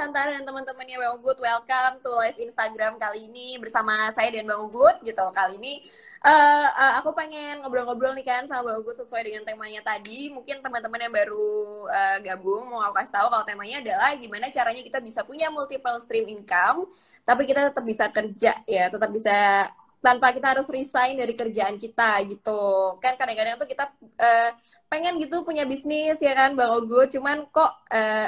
Santara dan teman-temannya Bang Ugut. Welcome to live Instagram kali ini bersama saya dan Bang Ugut gitu. Kali ini aku pengen ngobrol-ngobrol nih kan sama Bang Ugut sesuai dengan temanya tadi. Mungkin teman-teman yang baru gabung mau aku kasih tahu kalau temanya adalah gimana caranya kita bisa punya multiple stream income, tapi kita tetap bisa kerja ya, tetap bisa tanpa kita harus resign dari kerjaan kita gitu. Kan kadang-kadang tuh kita pengen gitu punya bisnis ya kan Bang Ogut, cuman kok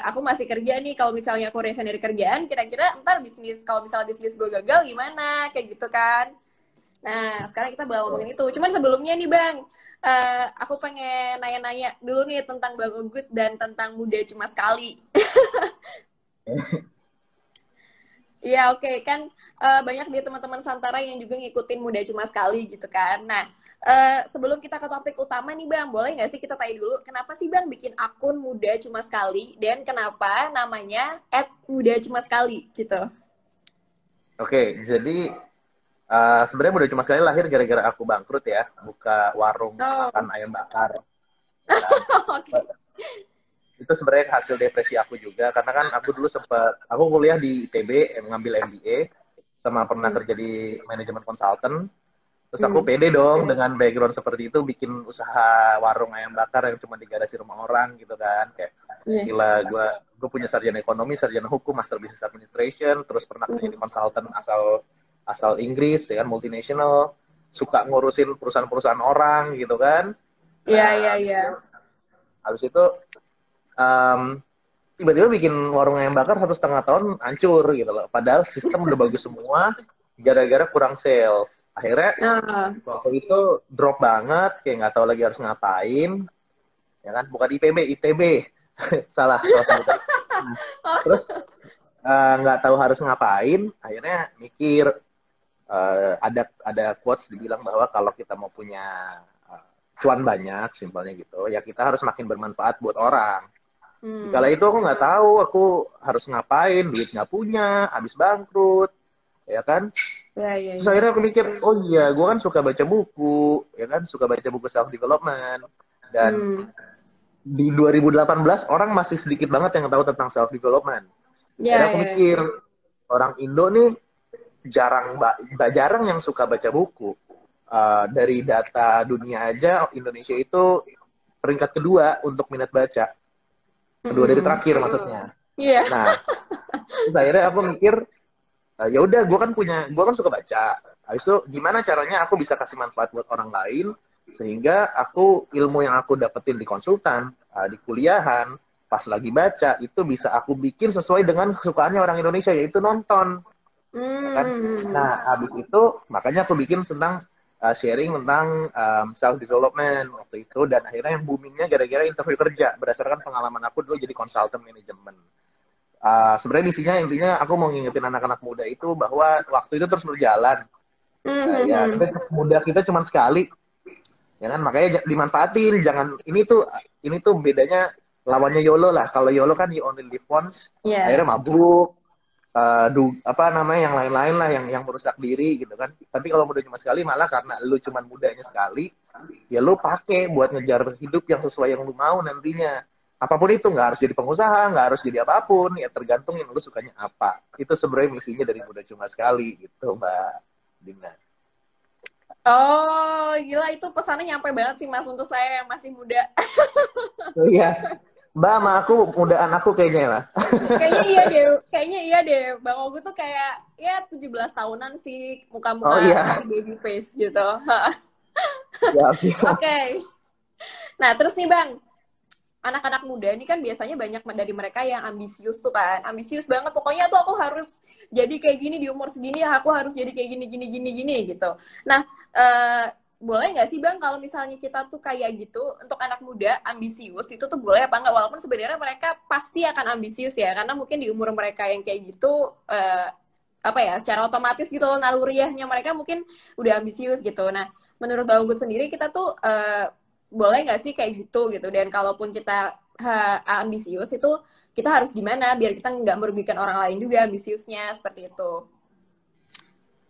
aku masih kerja nih, kalau misalnya aku resign dari kerjaan kira-kira ntar bisnis, kalau misalnya bisnis gue gagal gimana, kayak gitu kan. Nah sekarang kita bakal ngomongin itu, cuman sebelumnya nih Bang, aku pengen nanya-nanya dulu nih tentang Bang Ogut dan tentang Muda Cuma Sekali. Iya oke. Kan banyak di teman-teman Santara yang juga ngikutin Muda Cuma Sekali gitu kan. Nah sebelum kita ke topik utama nih Bang, boleh nggak sih kita tanya dulu kenapa sih Bang bikin akun Muda Cuma Sekali dan kenapa namanya @muda_cuma_sekali gitu? Oke, jadi sebenarnya Muda Cuma Sekali lahir gara-gara aku bangkrut ya, buka warung makan Oh, ayam bakar, ya kan. oke. Itu sebenarnya hasil depresi aku juga, karena kan aku dulu aku kuliah di ITB, ngambil MBA, sama pernah Hmm. kerja di manajemen konsultan. Terus aku Hmm. pede dong dengan background seperti itu bikin usaha warung ayam bakar yang cuma di garasi rumah orang gitu kan. Kayak Iya. gila, gue punya sarjana ekonomi, sarjana hukum, master business administration, terus pernah kerja di Hmm. konsultan asal asal Inggris ya kan, multinational, suka ngurusin perusahaan-perusahaan orang gitu kan. Iya, Nah, iya, iya. habis itu um, tiba-tiba bikin warung ayam bakar 1,5 tahun hancur gitu loh. Padahal sistem udah bagus semua, gara-gara kurang sales. Akhirnya Ah. waktu itu drop banget, kayak nggak tahu lagi harus ngapain, ya kan? Bukan IPB, ITB, salah sebutan. Nah, terus nggak tahu harus ngapain, akhirnya mikir, ada quotes dibilang bahwa kalau kita mau punya uh, cuan banyak, simpelnya gitu, ya kita harus makin bermanfaat buat orang. Kala Hmm. itu aku nggak tahu aku harus ngapain, duit nggak punya, habis bangkrut, ya kan. Iya, iya, Terus iya. akhirnya aku mikir, oh iya, gue kan suka baca buku, ya kan, suka baca buku self development, dan Hmm. di 2018 orang masih sedikit banget yang tahu tentang self development. Iya, Akhirnya aku iya. mikir, orang Indo nih jarang yang suka baca buku. Dari data dunia aja, Indonesia itu peringkat kedua untuk minat baca. Kedua dari Hmm. terakhir maksudnya. Iya. Nah, terus akhirnya aku mikir, ya udah, gue kan suka baca. Habis itu gimana caranya aku bisa kasih manfaat buat orang lain, sehingga ilmu yang aku dapetin di konsultan, di kuliahan, pas lagi baca itu bisa aku bikin sesuai dengan kesukaannya orang Indonesia, yaitu nonton, ya kan. Hmm. Nah, habis itu makanya aku bikin tentang sharing tentang self development waktu itu, dan akhirnya yang boomingnya gara-gara interview kerja berdasarkan pengalaman aku dulu jadi konsultan manajemen. Sebenarnya intinya aku mau ngingetin anak-anak muda itu bahwa waktu itu terus berjalan. Ya, Hmm. tapi muda kita cuma sekali, ya kan, makanya dimanfaatin. Jangan, ini tuh bedanya lawannya YOLO lah. Kalau YOLO kan you only live once, Iya. akhirnya mabuk, apa namanya, yang lain-lain lah, yang merusak diri gitu kan. Tapi kalau muda cuma sekali, malah karena lu cuma mudanya sekali, ya lu pakai buat ngejar hidup yang sesuai yang lu mau nantinya. Apapun itu, nggak harus jadi pengusaha, nggak harus jadi apapun, ya tergantung yang lu sukanya apa. Itu sebenarnya misinya dari Muda Cuma Sekali gitu, Mbak Dina. Oh, gila itu pesannya nyampe banget sih Mas untuk saya yang masih muda. Oh iya, Mbak sama aku, mudaan aku kayaknya lah. Kayaknya iya deh, kayaknya iya deh. Bang Ogu tuh kayak ya 17 tahunan sih, muka-muka Oh masih iya, baby face gitu. siap, siap. Oke. Nah, terus nih Bang, anak-anak muda ini kan biasanya banyak dari mereka yang ambisius tuh kan. Ambisius banget, pokoknya tuh aku harus jadi kayak gini di umur segini, ya aku harus jadi kayak gini gini gini gini gitu. Nah, boleh nggak sih Bang kalau misalnya kita tuh kayak gitu untuk anak muda ambisius itu tuh boleh apa nggak? Walaupun sebenarnya mereka pasti akan ambisius ya, karena mungkin di umur mereka yang kayak gitu apa ya, secara otomatis gitu naluriahnya mereka mungkin udah ambisius gitu. Nah, menurut Bang Gut sendiri kita tuh boleh nggak sih kayak gitu gitu, dan kalaupun kita ambisius itu kita harus gimana biar kita nggak merugikan orang lain juga ambisiusnya seperti itu.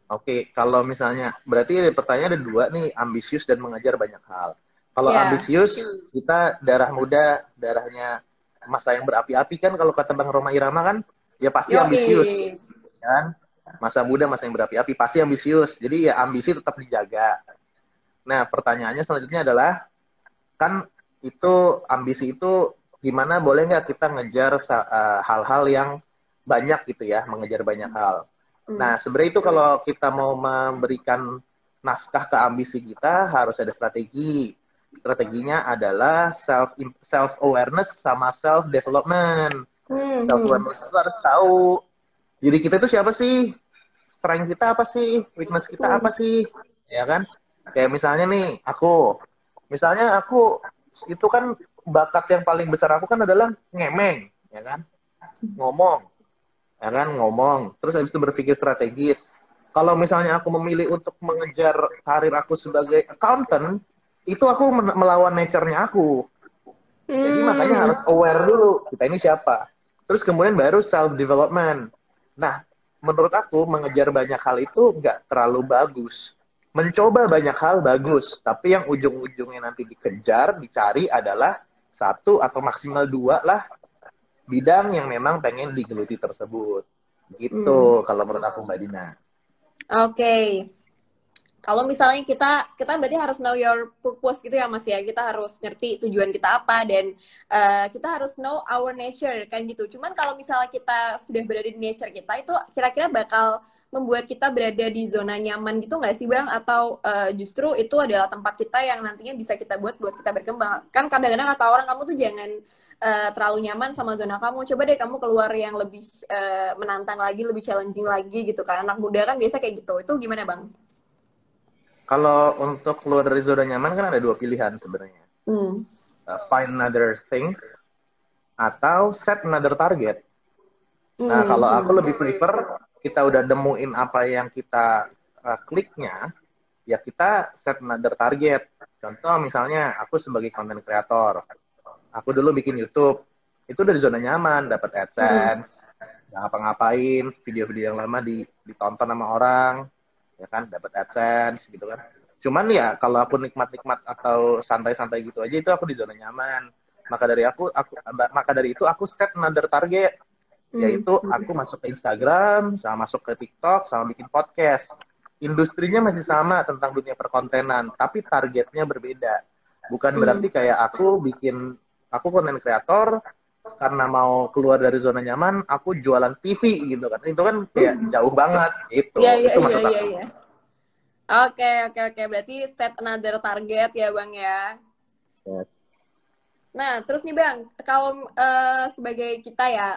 Oke, kalau misalnya, berarti pertanyaan ada dua nih, ambisius dan mengajar banyak hal. Kalau Ya. ambisius, kita darah muda, darahnya masa yang berapi-api kan, kalau kata Bang Roma Irama kan, ya pasti ambisius, Yoi. kan? Masa muda, masa yang berapi-api, pasti ambisius. Jadi ya ambisi tetap dijaga. Nah, pertanyaannya selanjutnya adalah, kan itu ambisi itu gimana, boleh nggak kita ngejar hal-hal yang banyak gitu ya, mengejar banyak hal. Nah, sebenarnya itu kalau kita mau memberikan nafkah ke ambisi kita harus ada strategi. Strateginya adalah self awareness sama self development. Self awareness itu harus tahu diri kita itu siapa sih, strength kita apa sih, weakness kita apa sih, ya kan? Kayak misalnya nih, misalnya aku itu kan bakat yang paling besar aku kan adalah ngemeng, ya kan? Ngomong, ya kan? Ngomong. Terus habis itu berpikir strategis. Kalau misalnya aku memilih untuk mengejar karir aku sebagai accountant, itu aku melawan nature-nya aku. Jadi makanya harus aware dulu, kita ini siapa. Terus kemudian baru self-development. Nah, menurut aku mengejar banyak hal itu nggak terlalu bagus. Mencoba banyak hal bagus, tapi yang ujung-ujungnya nanti dikejar, dicari adalah satu atau maksimal dua lah bidang yang memang pengen digeluti tersebut. Gitu kalau menurut aku, Mbak Dina. Oke. Kalau misalnya kita berarti harus know your purpose gitu ya Mas ya. Kita harus ngerti tujuan kita apa dan kita harus know our nature kan gitu. Cuman kalau misalnya kita sudah berada di nature kita itu kira-kira bakal membuat kita berada di zona nyaman gitu nggak sih Bang? Atau justru itu adalah tempat kita yang nantinya bisa kita buat kita berkembang. Kan kadang-kadang kata orang kamu tuh jangan terlalu nyaman sama zona kamu. Coba deh kamu keluar yang lebih menantang lagi, lebih challenging lagi gitu kan. Anak muda kan biasa kayak gitu. Itu gimana Bang? Kalau untuk keluar dari zona nyaman kan ada dua pilihan sebenarnya. Find another things atau set another target. Nah, kalau aku lebih prefer kita udah nemuin apa yang kita kliknya, ya kita set another target. Contoh misalnya aku sebagai content creator, aku dulu bikin YouTube, itu udah di zona nyaman, dapat AdSense, nggak ngapa-ngapain, video-video yang lama ditonton sama orang, ya kan, dapat AdSense gitu kan. Cuman ya kalau aku nikmat-nikmat atau santai-santai gitu aja, itu aku di zona nyaman. Maka dari itu aku set another target, yaitu aku masuk ke Instagram, sama masuk ke TikTok, sama bikin podcast. Industrinya masih sama tentang dunia perkontenan, tapi targetnya berbeda. Bukan berarti kayak aku konten kreator karena mau keluar dari zona nyaman, aku jualan TV gitu kan. Itu kan kayak jauh banget gitu. Itu maksud aku. Oke. Berarti set another target ya Bang ya. Yes. Nah, terus nih Bang, kalau sebagai kita ya,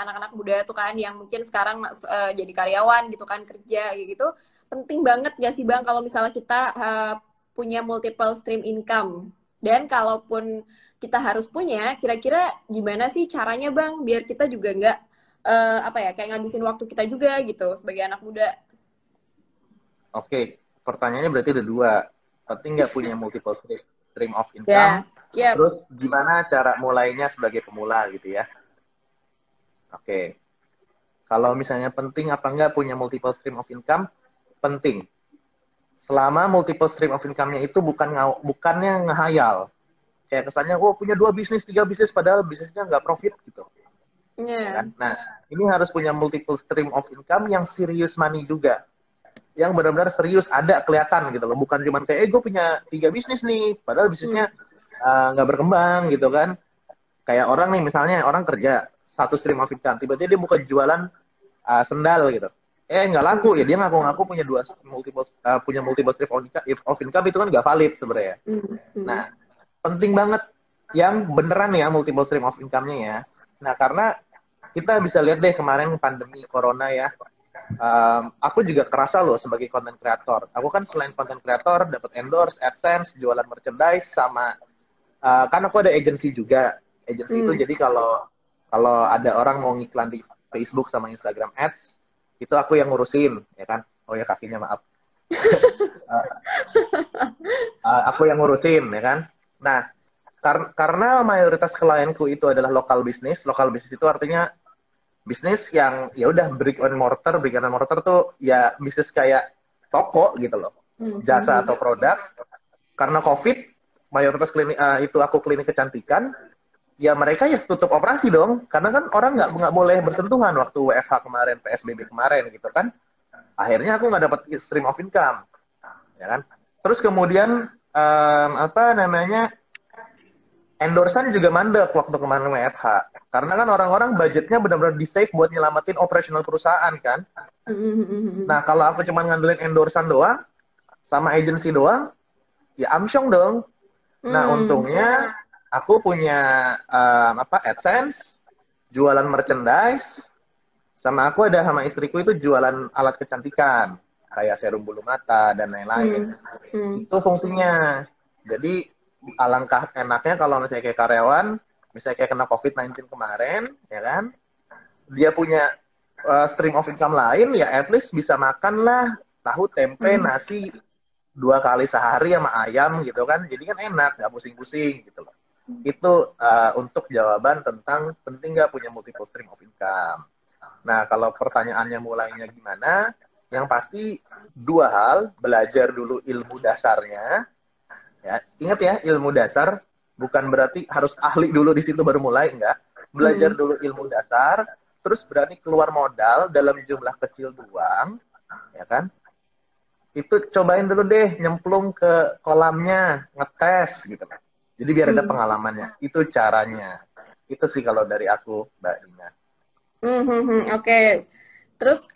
anak-anak muda tuh kan yang mungkin sekarang jadi karyawan gitu kan, kerja gitu, penting banget gak sih Bang kalau misalnya kita punya multiple stream income? Dan kalaupun kita harus punya, kira-kira gimana sih caranya Bang, biar kita juga nggak, kayak ngabisin waktu kita juga gitu, sebagai anak muda? Oke, pertanyaannya berarti ada dua. Penting nggak punya multiple stream of income? Terus gimana cara mulainya sebagai pemula gitu ya? Oke. Kalau misalnya penting apa nggak punya multiple stream of income? Penting. Selama multiple stream of income-nya itu bukannya ngehayal. Kayak kesannya, punya 2 bisnis, 3 bisnis, padahal bisnisnya nggak profit gitu. Ya kan? Nah, ini harus punya multiple stream of income yang serius money juga. Yang benar-benar serius, ada kelihatan gitu loh. Bukan cuma kayak, gue punya 3 bisnis nih, padahal bisnisnya nggak berkembang gitu kan. Kayak orang nih, misalnya orang kerja, satu stream of income, tiba-tiba dia buka jualan sendal gitu. Nggak laku, ya dia ngaku-ngaku punya multiple stream of income, itu kan nggak valid sebenarnya. Nah, penting banget yang beneran ya multiple stream of income-nya ya. Nah, karena kita bisa lihat deh kemarin pandemi corona ya, aku juga kerasa loh sebagai content creator. Aku kan selain content creator dapat endorse, AdSense, jualan merchandise sama kan aku ada agency juga. Agency itu jadi kalau ada orang mau ngiklan di Facebook sama Instagram Ads, itu aku yang ngurusin, ya kan? Oh ya, kakinya maaf. Aku yang ngurusin, ya kan? Nah, karena mayoritas klienku itu adalah lokal bisnis itu artinya bisnis yang ya udah brick and mortar tuh ya bisnis kayak toko gitu loh, jasa atau produk. Karena COVID, mayoritas klinik itu aku klinik kecantikan, ya mereka ya tutup operasi dong, karena kan orang nggak boleh bersentuhan waktu WFH kemarin, PSBB kemarin gitu kan. Akhirnya aku nggak dapat stream of income, ya kan. Terus kemudian apa namanya, endorsan juga mandek waktu kemarin WFH, karena kan orang-orang budgetnya benar-benar di save buat nyelamatin operasional perusahaan kan. Nah kalau aku cuma ngandelin endorsan doang sama agency doang, ya amsyong dong. Nah untungnya aku punya apa, AdSense, jualan merchandise, sama aku ada sama istriku itu jualan alat kecantikan kayak serum bulu mata dan lain-lain. Itu fungsinya. Jadi alangkah enaknya kalau misalnya kayak karyawan, misalnya kayak kena COVID-19 kemarin, ya kan, dia punya stream of income lain, ya at least bisa makan lah tahu tempe nasi 2 kali sehari sama ayam gitu kan, jadi kan enak, nggak pusing-pusing gitu loh. Itu untuk jawaban tentang penting nggak punya multiple stream of income. Nah kalau pertanyaannya mulainya gimana, yang pasti 2 hal, belajar dulu ilmu dasarnya. Ya, ingat ya, ilmu dasar bukan berarti harus ahli dulu di situ baru mulai, enggak. Belajar dulu ilmu dasar, terus berani keluar modal dalam jumlah kecil doang, ya kan? Itu cobain dulu deh, nyemplung ke kolamnya, ngetes gitu. Jadi biar ada pengalamannya. Itu caranya. Itu sih kalau dari aku, Mbak Dina. Oke. Terus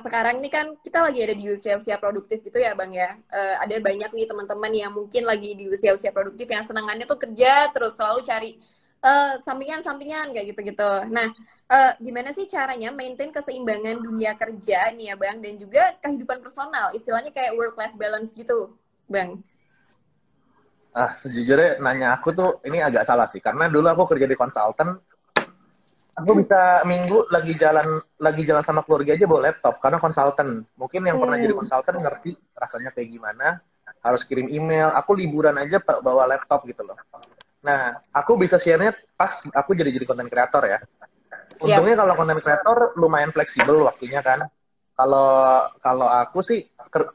sekarang ini kan kita lagi ada di usia-usia produktif gitu ya Bang ya. Ada banyak nih teman-teman yang mungkin lagi di usia-usia produktif yang senangannya tuh kerja terus selalu cari sampingan-sampingan kayak gitu-gitu. Nah, gimana sih caranya maintain keseimbangan dunia kerja nih ya Bang dan juga kehidupan personal, istilahnya kayak work-life balance gitu, Bang? Sejujurnya nanya aku tuh ini agak salah sih, karena dulu aku kerja di konsultan. Aku bisa minggu lagi jalan sama keluarga aja bawa laptop karena konsultan. Mungkin yang pernah jadi konsultan ngerti rasanya kayak gimana. Harus kirim email. Aku liburan aja bawa laptop gitu loh. Nah, aku bisa share-nya pas aku jadi content creator ya. Untungnya kalau content creator lumayan fleksibel waktunya kan. Kalau aku sih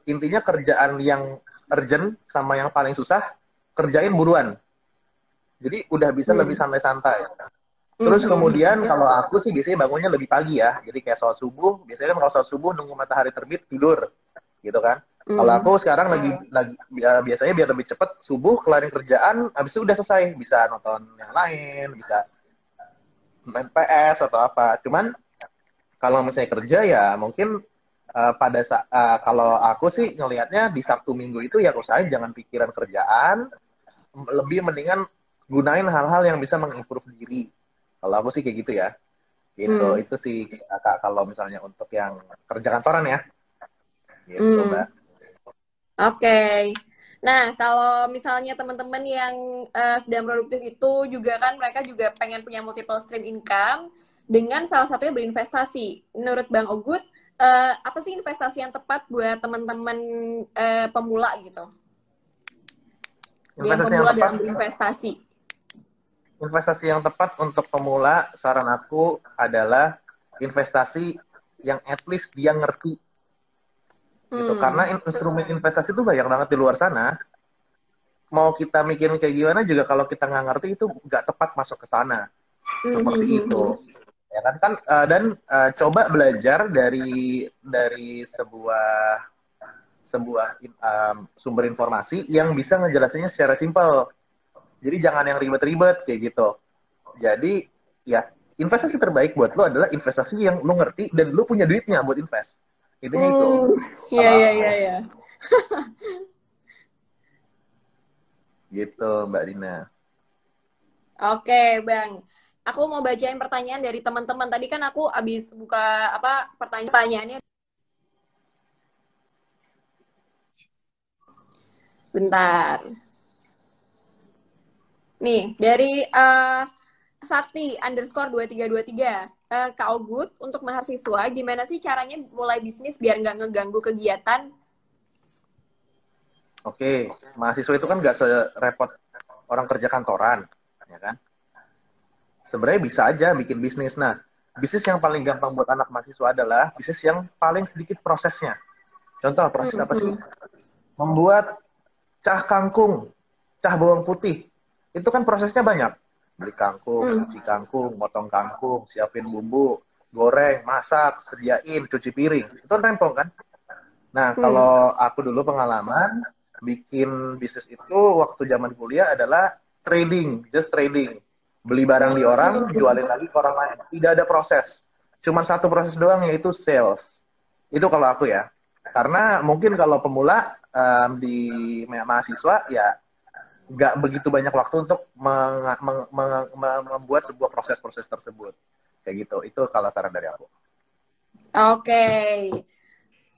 intinya kerjaan yang urgent sama yang paling susah kerjain buruan. Jadi udah bisa lebih santai-santai. Terus kemudian kalau aku sih biasanya bangunnya lebih pagi ya. Jadi kayak sholat subuh, biasanya kan kalau sholat subuh nunggu matahari terbit tidur gitu kan. Kalau aku sekarang lagi biasanya biar lebih cepet subuh kelarin kerjaan, habis itu udah selesai, bisa nonton yang lain, bisa main PS atau apa. Cuman kalau misalnya kerja ya mungkin pada saat kalau aku sih ngelihatnya di Sabtu Minggu itu ya usahain jangan pikiran kerjaan, lebih mendingan gunain hal-hal yang bisa mengimprove diri. Kalau aku sih kayak gitu ya. Gitu. Itu sih Kak, kalau misalnya untuk yang kerja kantoran ya. Gitu, Mbak. Oke. Nah, kalau misalnya teman-teman yang sedang produktif itu juga kan mereka juga pengen punya multiple stream income dengan salah satunya berinvestasi. Menurut Bang Ogut, apa sih investasi yang tepat buat teman-teman pemula gitu? Yang pemula dalam berinvestasi. Investasi yang tepat untuk pemula, saran aku adalah investasi yang at least dia ngerti. Gitu. Karena instrumen investasi itu banyak banget di luar sana. Mau kita mikirin kayak gimana juga kalau kita nggak ngerti itu nggak tepat masuk ke sana. Seperti itu. Ya kan dan coba belajar dari sebuah sumber informasi yang bisa ngejelasinnya secara simpel. Jadi jangan yang ribet-ribet kayak gitu. Jadi ya investasi terbaik buat lo adalah investasi yang lo ngerti dan lo punya duitnya buat invest. Intinya itu. Iya. Gitu Mbak Dina. Oke Bang. Aku mau bacain pertanyaan dari teman-teman. Tadi kan aku abis buka pertanyaannya. Bentar. Nih, dari Sakti _2323. Kak Ogut, untuk mahasiswa, gimana sih caranya mulai bisnis biar nggak ngeganggu kegiatan? Oke, mahasiswa itu kan nggak serepot orang kerja kantoran, ya kan? Sebenarnya bisa aja bikin bisnis. Nah, bisnis yang paling gampang buat anak mahasiswa adalah bisnis yang paling sedikit prosesnya. Contoh, proses apa sih? Membuat cah kangkung, cah bawang putih. Itu kan prosesnya banyak. Beli kangkung, Hmm. cuci kangkung, motong kangkung, siapin bumbu, goreng, masak, sediain, cuci piring. Itu kan rempong kan? Nah, Hmm. kalau aku dulu pengalaman bikin bisnis itu waktu zaman kuliah adalah trading, just trading. Beli barang di orang, Hmm. jualin lagi ke orang lain. Tidak ada proses. Cuma satu proses doang, yaitu sales. Itu kalau aku ya. Karena mungkin kalau pemula di mahasiswa ya nggak begitu banyak waktu untuk membuat sebuah proses-proses tersebut. Kayak gitu. Itu kalau saran dari aku. Oke.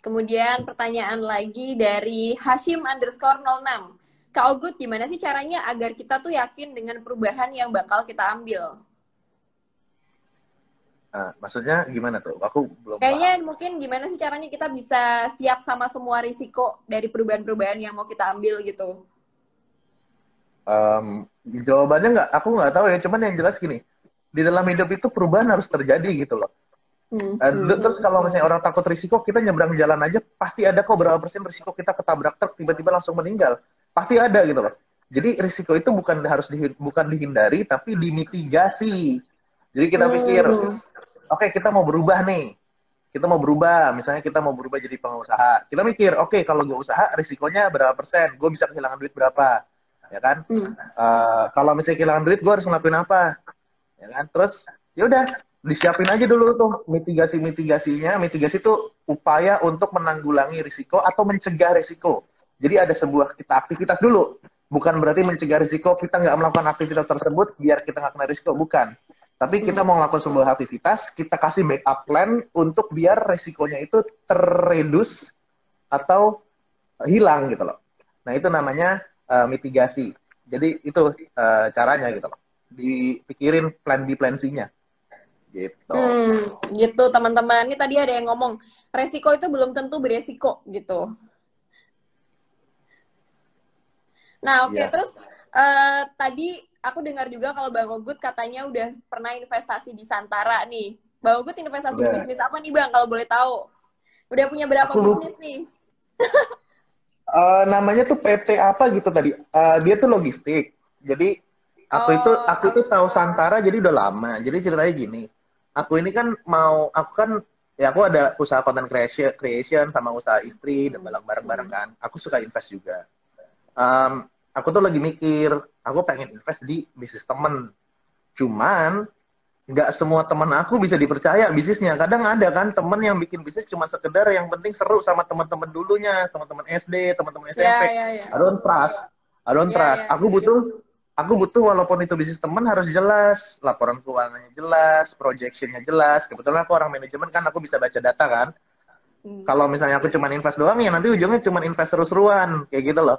Kemudian pertanyaan lagi dari Hashim_06. Kak Ogut, gimana sih caranya agar kita tuh yakin dengan perubahan yang bakal kita ambil? Nah, maksudnya gimana tuh? Aku belum Kayaknya paham. mungkin gimana sih caranya kita bisa siap sama semua risiko dari perubahan-perubahan yang mau kita ambil gitu. Jawabannya aku nggak tahu ya. Cuman yang jelas gini, di dalam hidup itu perubahan harus terjadi gitu loh. Hmm. Terus kalau misalnya orang takut risiko, kita nyebrang jalan aja, pasti ada kok berapa persen risiko kita ketabrak truk tiba-tiba langsung meninggal. Pasti ada gitu loh. Jadi risiko itu bukan dihindari, tapi dimitigasi. Jadi kita pikir, Hmm. oke, kita mau berubah nih. Kita mau berubah, misalnya kita mau berubah jadi pengusaha. Kita mikir, oke, kalau gue usaha risikonya berapa persen? Gue bisa kehilangan duit berapa? Ya kan? Hmm. Kalau misalnya kehilangan duit, gue harus ngelakuin apa? Ya kan? Terus ya udah disiapin aja dulu tuh mitigasinya. Mitigasi itu upaya untuk menanggulangi risiko atau mencegah risiko. Jadi ada sebuah kita aktivitas dulu, bukan berarti mencegah risiko kita nggak melakukan aktivitas tersebut biar kita nggak kena risiko, bukan. Tapi kita mau ngelakuin sebuah aktivitas, kita kasih backup plan untuk biar risikonya itu terredus atau hilang gitu loh. Nah itu namanya mitigasi. Jadi itu caranya gitu loh. Dipikirin plan B plan C-nya gitu. Gitu teman-teman. Ini tadi ada yang ngomong, resiko itu belum tentu beresiko gitu. Nah, oke. Iya. Terus tadi aku dengar juga kalau Bang Ogut katanya udah pernah investasi di Santara nih. Bang Ogut investasi Udah. bisnis apa nih Bang kalau boleh tahu? Udah punya berapa Aku lupa. bisnis nih? Namanya tuh PT apa gitu tadi. Dia tuh logistik. Jadi aku itu Oh, tahu Santara jadi udah lama. Jadi ceritanya gini. Aku ini kan aku kan ya aku ada usaha content creation sama usaha istri dan bareng-bareng kan. Aku suka invest juga. Aku tuh lagi mikir, aku pengen invest di bisnis temen. Cuman nggak semua teman aku bisa dipercaya bisnisnya. Kadang ada kan temen yang bikin bisnis cuma sekedar yang penting seru sama teman-teman dulunya, teman-teman SD, teman-teman ya, SMP. ya, ya. I don't trust. I don't Ya, trust. ya. Aku butuh walaupun itu bisnis teman harus jelas, laporan keuangannya jelas, projectionnya jelas. Kebetulan aku orang manajemen kan, aku bisa baca data kan. Hmm. Kalau misalnya aku cuma invest doang ya nanti ujungnya cuma invest terus-terusan kayak gitu loh.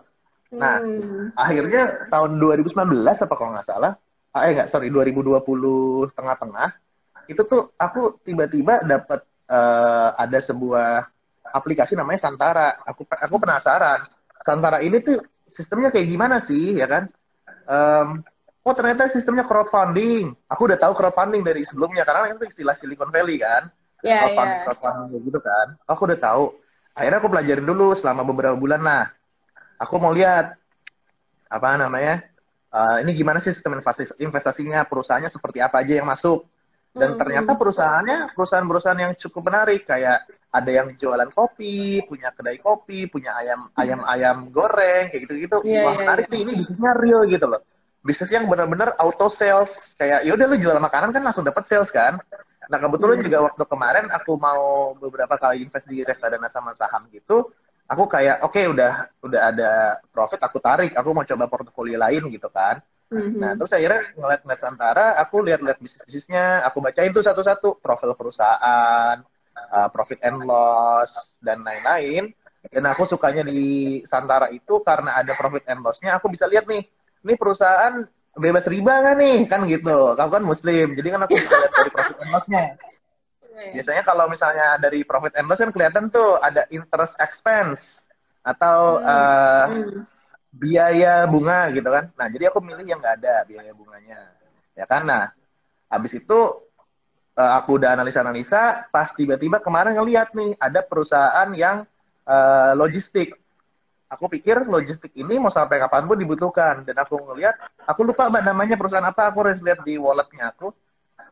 Nah, Hmm. akhirnya tahun 2019 apa kalau nggak salah, nggak, sorry, 2020 tengah-tengah, itu tuh aku tiba-tiba dapat ada sebuah aplikasi namanya Santara. Aku penasaran, Santara ini tuh sistemnya kayak gimana sih, ya kan? Oh ternyata sistemnya crowdfunding. Aku udah tahu crowdfunding dari sebelumnya, karena itu istilah Silicon Valley kan. Ya, Crowdfunding, ya. crowdfunding gitu kan. Aku udah tahu. Akhirnya aku pelajarin dulu selama beberapa bulan. Nah, aku mau lihat apa namanya ini gimana sih sistem investasinya, perusahaannya seperti apa aja yang masuk, dan ternyata Hmm. perusahaannya perusahaan-perusahaan yang cukup menarik, kayak ada yang jualan kopi, punya kedai kopi, punya ayam goreng kayak gitu-gitu. Iya, Wah iya, iya. menarik nih, ini bisnisnya real gitu loh, bisnis yang benar-benar auto sales, kayak yaudah lu jual makanan kan langsung dapat sales kan. Nah kebetulan Hmm. juga waktu kemarin aku mau beberapa kali invest di reksadana sama saham gitu, aku kayak oke, udah ada profit, aku tarik, aku mau coba portofolio lain gitu kan. Nah Hmm. terus akhirnya ngeliat Santara, aku lihat-lihat bisnisnya, aku bacain tuh satu-satu profil perusahaan, profit and loss dan lain-lain. Dan aku sukanya di Santara itu karena ada profit and loss-nya, aku bisa lihat nih, ini perusahaan bebas riba nggak nih, kan gitu. Aku kan muslim, jadi kan aku bisa lihat dari profit and loss-nya. Iya. Biasanya kalau misalnya dari profit and loss kan kelihatan tuh ada interest expense atau Hmm. Hmm. biaya bunga gitu kan. Nah, jadi aku milih yang nggak ada biaya bunganya. Ya kan? Nah, habis itu aku udah analisa, pas tiba-tiba kemarin ngeliat nih, ada perusahaan yang logistik. aku pikir logistik ini mau sampai kapanpun dibutuhkan. Dan aku ngeliat, aku lupa mbak namanya perusahaan apa, aku harus lihat di walletnya aku.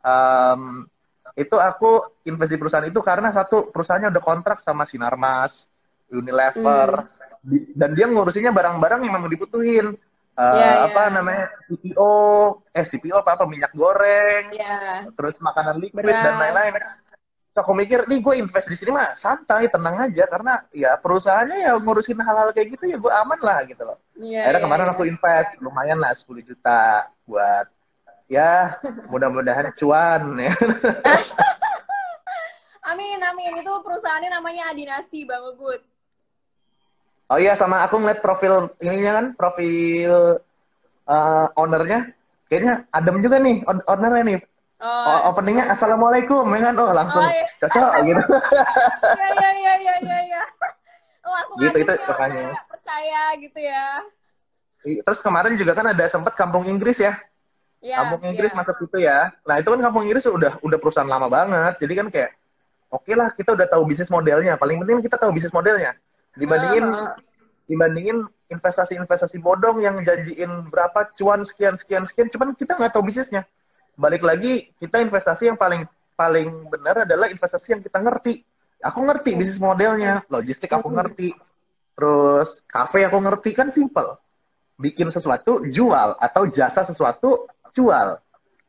Um, itu aku invest di perusahaan itu karena satu, perusahaannya udah kontrak sama Sinarmas, Unilever, dan dia ngurusinnya barang-barang yang memang dibutuhin. Ya, Apa ya. namanya, CPO apa minyak goreng, Ya, terus makanan liquid dan beras. lain-lain. So, aku mikir nih gue invest di sini mah santai, tenang aja karena ya perusahaannya ya ngurusin hal-hal kayak gitu ya gue aman lah gitu loh. Iya, Akhirnya iya, kemarin iya. aku invest lumayan lah 10 juta buat ya mudah-mudahan cuan ya. Amin, amin. Itu perusahaannya namanya Adinasti, Bang Ugut. Oh iya, sama aku ngeliat profil ininya kan, profil ownernya kayaknya adem juga nih ownernya nih. Oh, Openingnya assalamualaikum ya kan, oh langsung oh iya. cocok gitu. Iya, iya, iya, iya, iya, iya. Langsung Gitu adem itu ya, langsung makanya. kayak percaya gitu ya. Terus kemarin juga kan ada sempat Kampung Inggris ya. Iya, Kampung Inggris iya. masuk itu ya. Nah itu kan Kampung Inggris udah perusahaan lama banget. Jadi kan kayak oke lah kita udah tahu bisnis modelnya. Paling penting kita tahu bisnis modelnya. Heeh, Dibandingin heeh. dibandingin investasi-investasi bodong yang janjiin berapa cuan sekian sekian sekian. Cuman kita nggak tahu bisnisnya. Balik lagi kita investasi yang paling paling benar adalah investasi yang kita ngerti. Aku ngerti bisnis modelnya, logistik aku Hmm. ngerti, terus kafe aku ngerti kan simple. Bikin sesuatu jual atau jasa sesuatu jual.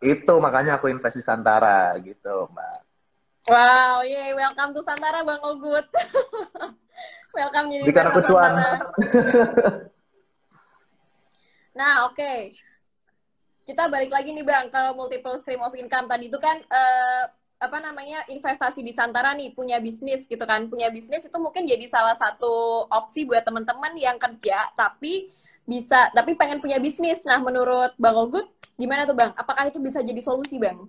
Itu makanya aku invest di Santara gitu, Mbak. Wow, yay, welcome to Santara, Bang Ugut. Welcome jadi Bukan aku investor cuan. Santara. Nah, oke. Kita balik lagi nih Bang ke multiple stream of income. Tadi itu kan apa namanya investasi di Santara nih, punya bisnis gitu kan. Punya bisnis itu mungkin jadi salah satu opsi buat teman-teman yang kerja tapi pengen punya bisnis. Nah, menurut Bang Ogut gimana tuh Bang? Apakah itu bisa jadi solusi Bang?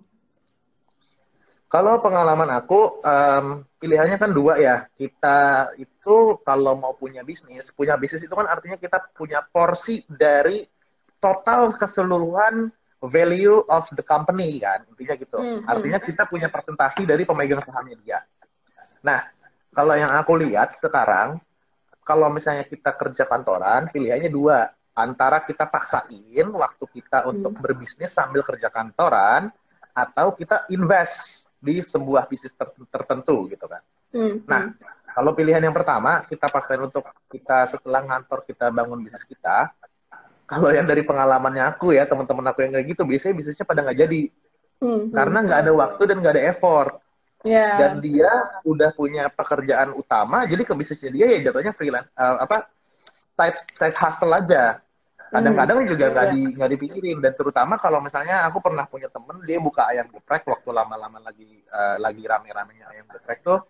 Kalau pengalaman aku, pilihannya kan dua ya. Kita itu kalau mau punya bisnis itu kan artinya kita punya porsi dari total keseluruhan value of the company kan. Intinya gitu. Hmm. Artinya kita punya presentasi dari pemegang sahamnya dia. Nah, kalau yang aku lihat sekarang, kalau misalnya kita kerja kantoran, pilihannya dua. Antara kita paksain waktu kita untuk Hmm. berbisnis sambil kerja kantoran, atau kita invest di sebuah bisnis tertentu gitu kan. Hmm. Nah, kalau pilihan yang pertama, kita paksain untuk kita setelah ngantor kita bangun bisnis kita, kalau yang dari pengalamannya aku ya, teman-teman aku yang kayak gitu, biasanya bisnisnya pada nggak jadi. Karena nggak ada waktu dan nggak ada effort. Dan Ya. dia udah punya pekerjaan utama, jadi ke bisnisnya dia ya jatuhnya freelance, side hustle aja. Kadang-kadang juga Ya. nggak dipikirin, dan terutama kalau misalnya aku pernah punya temen dia buka ayam geprek waktu lama-lama lagi rame-ramenya ayam geprek tuh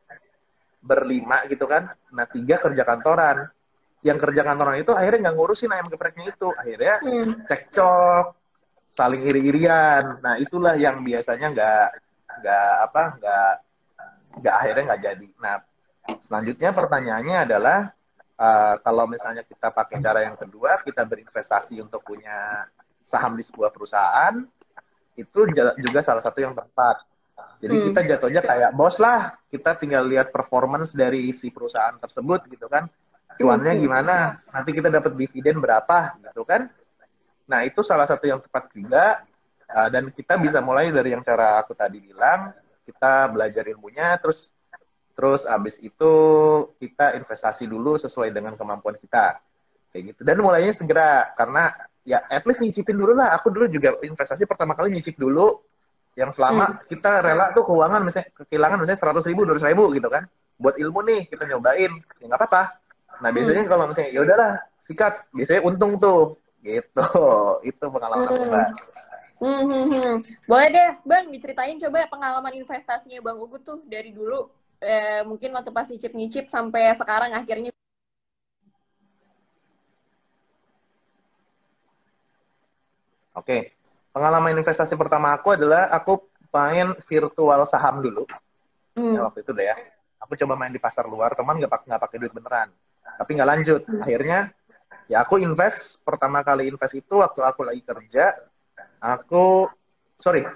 berlima gitu kan. Nah 3 kerja kantoran. Yang kerja kantoran itu akhirnya nggak ngurusin ayam gepreknya itu, akhirnya Hmm. cekcok, saling iri-irian. Nah itulah yang biasanya nggak akhirnya nggak jadi. Nah selanjutnya pertanyaannya adalah kalau misalnya kita pakai cara yang kedua, kita berinvestasi untuk punya saham di sebuah perusahaan, itu juga salah satu yang tepat. Jadi kita jatuhnya kayak bos lah, kita tinggal lihat performance dari si perusahaan tersebut gitu kan, cuannya gimana, nanti kita dapat dividen berapa gitu kan. Nah itu salah satu yang tepat juga, dan kita bisa mulai dari yang cara aku tadi bilang, kita belajar ilmunya, terus abis itu kita investasi dulu sesuai dengan kemampuan kita kayak gitu, dan mulainya segera karena ya at least nyicipin dulu lah. Aku dulu juga investasi pertama kali nyicip dulu yang selama kita rela tuh keuangan misalnya kehilangan misalnya 100.000 200.000 gitu kan, buat ilmu nih kita nyobain ya nggak apa-apa. Nah biasanya kalau misalnya ya udahlah sikat, biasanya untung tuh gitu. Itu pengalaman aku mbak. Boleh deh, Bang, diceritain coba pengalaman investasinya Bang Ugut tuh dari dulu. Mungkin waktu pas nyicip-nyicip sampai sekarang akhirnya. Oke, pengalaman investasi pertama aku adalah aku main virtual saham dulu. Ya, waktu itu deh ya. Aku coba main di pasar luar, teman nggak pakai duit beneran. Tapi nggak lanjut. Akhirnya ya aku pertama kali invest itu waktu aku lagi kerja.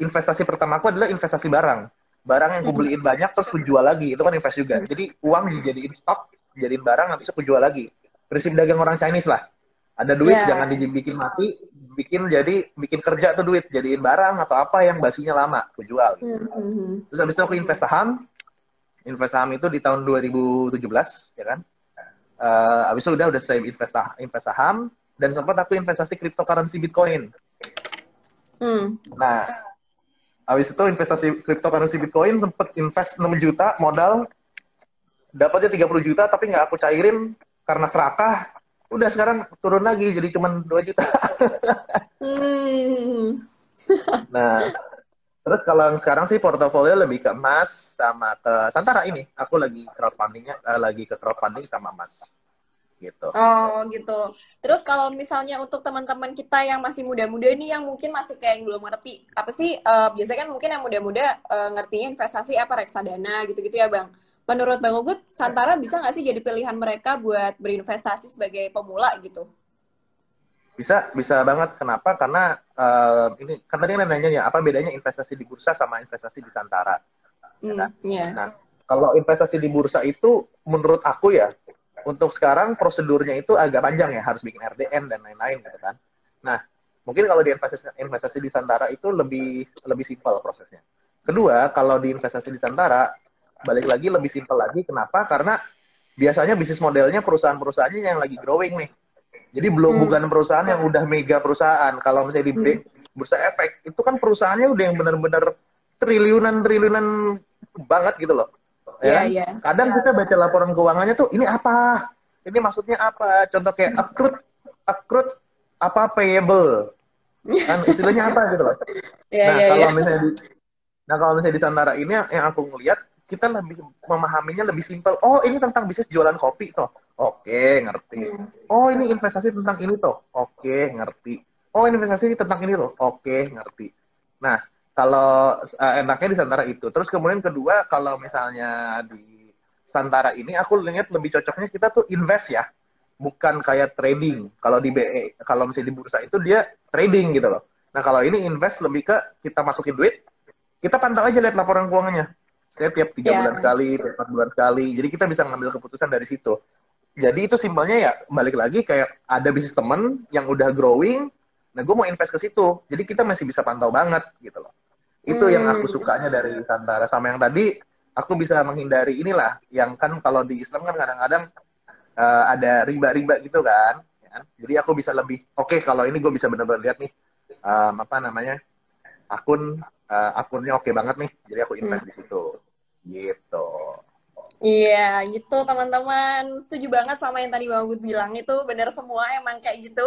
Investasi pertama aku adalah investasi barang. Barang yang aku beliin banyak terus aku jual lagi. Itu kan invest juga. Jadi uang dijadiin stok, jadiin barang, nanti aku jual lagi. prinsip dagang orang Chinese lah. Ada duit Ya. jangan dibikin mati, bikin kerja tuh duit, jadiin barang atau apa yang basinya lama, aku jual. Gitu. Mhm. Terus habis itu aku invest saham itu di tahun 2017, ya kan? Habis itu udah selesai invest saham dan sempat aku investasi cryptocurrency Bitcoin. Hmm. Nah, habis itu investasi cryptocurrency Bitcoin sempat invest 6 juta modal, dapatnya 30 juta tapi nggak aku cairin karena serakah. Udah sekarang turun lagi jadi cuma 2 juta. Hmm. Nah, terus kalau yang sekarang sih portofolio lebih ke emas sama ke Santara ini. Aku lagi lagi ke crowdfunding sama emas gitu. Oh gitu. Terus kalau misalnya untuk teman-teman kita yang masih muda-muda nih yang mungkin masih kayak yang belum ngerti apa sih biasanya kan mungkin yang muda-muda ngertinya investasi apa reksadana gitu-gitu ya Bang. Menurut Bang Ugut, Santara bisa nggak sih jadi pilihan mereka buat berinvestasi sebagai pemula gitu? Bisa banget. Kenapa? Karena ini kan tadi nanya ya apa bedanya investasi di bursa sama investasi di Santara, ya kan? Ya. Nah, kalau investasi di bursa itu menurut aku ya untuk sekarang prosedurnya itu agak panjang ya, harus bikin RDN dan lain-lain gitu kan. Nah, mungkin kalau di investasi di Santara itu lebih simpel prosesnya. Kedua, kalau di investasi di Santara balik lagi lebih simpel lagi. Kenapa? Karena biasanya bisnis modelnya perusahaan-perusahaannya yang lagi growing nih. Jadi bukan perusahaan yang udah mega perusahaan. Kalau misalnya di Bursa Efek itu kan perusahaannya udah yang benar-benar triliunan banget gitu loh. Ya Iya, kan? iya. Kadang kita baca laporan keuangannya tuh ini apa? Ini maksudnya apa? Contoh kayak accrued apa payable. Kan istilahnya apa gitu loh. Iya, Nah, iya, iya. kalau misalnya di Santara ini yang aku ngelihat kita lebih memahaminya lebih simpel. Oh, ini tentang bisnis jualan kopi toh. Oke, ngerti. Oh, ini investasi tentang ini toh. Oke, ngerti. Oh, ini investasi tentang ini loh. Oke, ngerti. Nah, kalau enaknya di Santara itu. Terus kemudian kedua, kalau misalnya di Santara ini aku lihat lebih cocoknya kita tuh invest ya. Bukan kayak trading. Kalau di BE, kalau misalnya di bursa itu dia trading gitu loh. Nah, kalau ini invest lebih ke kita masukin duit, kita pantau aja lihat laporan keuangannya. Saya tiap 3 bulan Ya. sekali, tiap 4 bulan sekali. Jadi kita bisa ngambil keputusan dari situ. Jadi itu simpelnya ya balik lagi kayak ada bisnis temen yang udah growing, nah gue mau invest ke situ. Jadi kita masih bisa pantau banget gitu loh. Itu yang aku sukanya dari Santara. Sama yang tadi aku bisa menghindari inilah, yang kan kalau di Islam kan kadang-kadang ada riba-riba gitu kan. Ya kan? Jadi aku bisa lebih, oke, kalau ini gue bisa benar-benar lihat nih, apa namanya, akunnya oke banget nih. Jadi aku invest di situ. Gitu. Iya, gitu teman-teman. Setuju banget sama yang tadi Bang Gut bilang itu benar semua emang kayak gitu.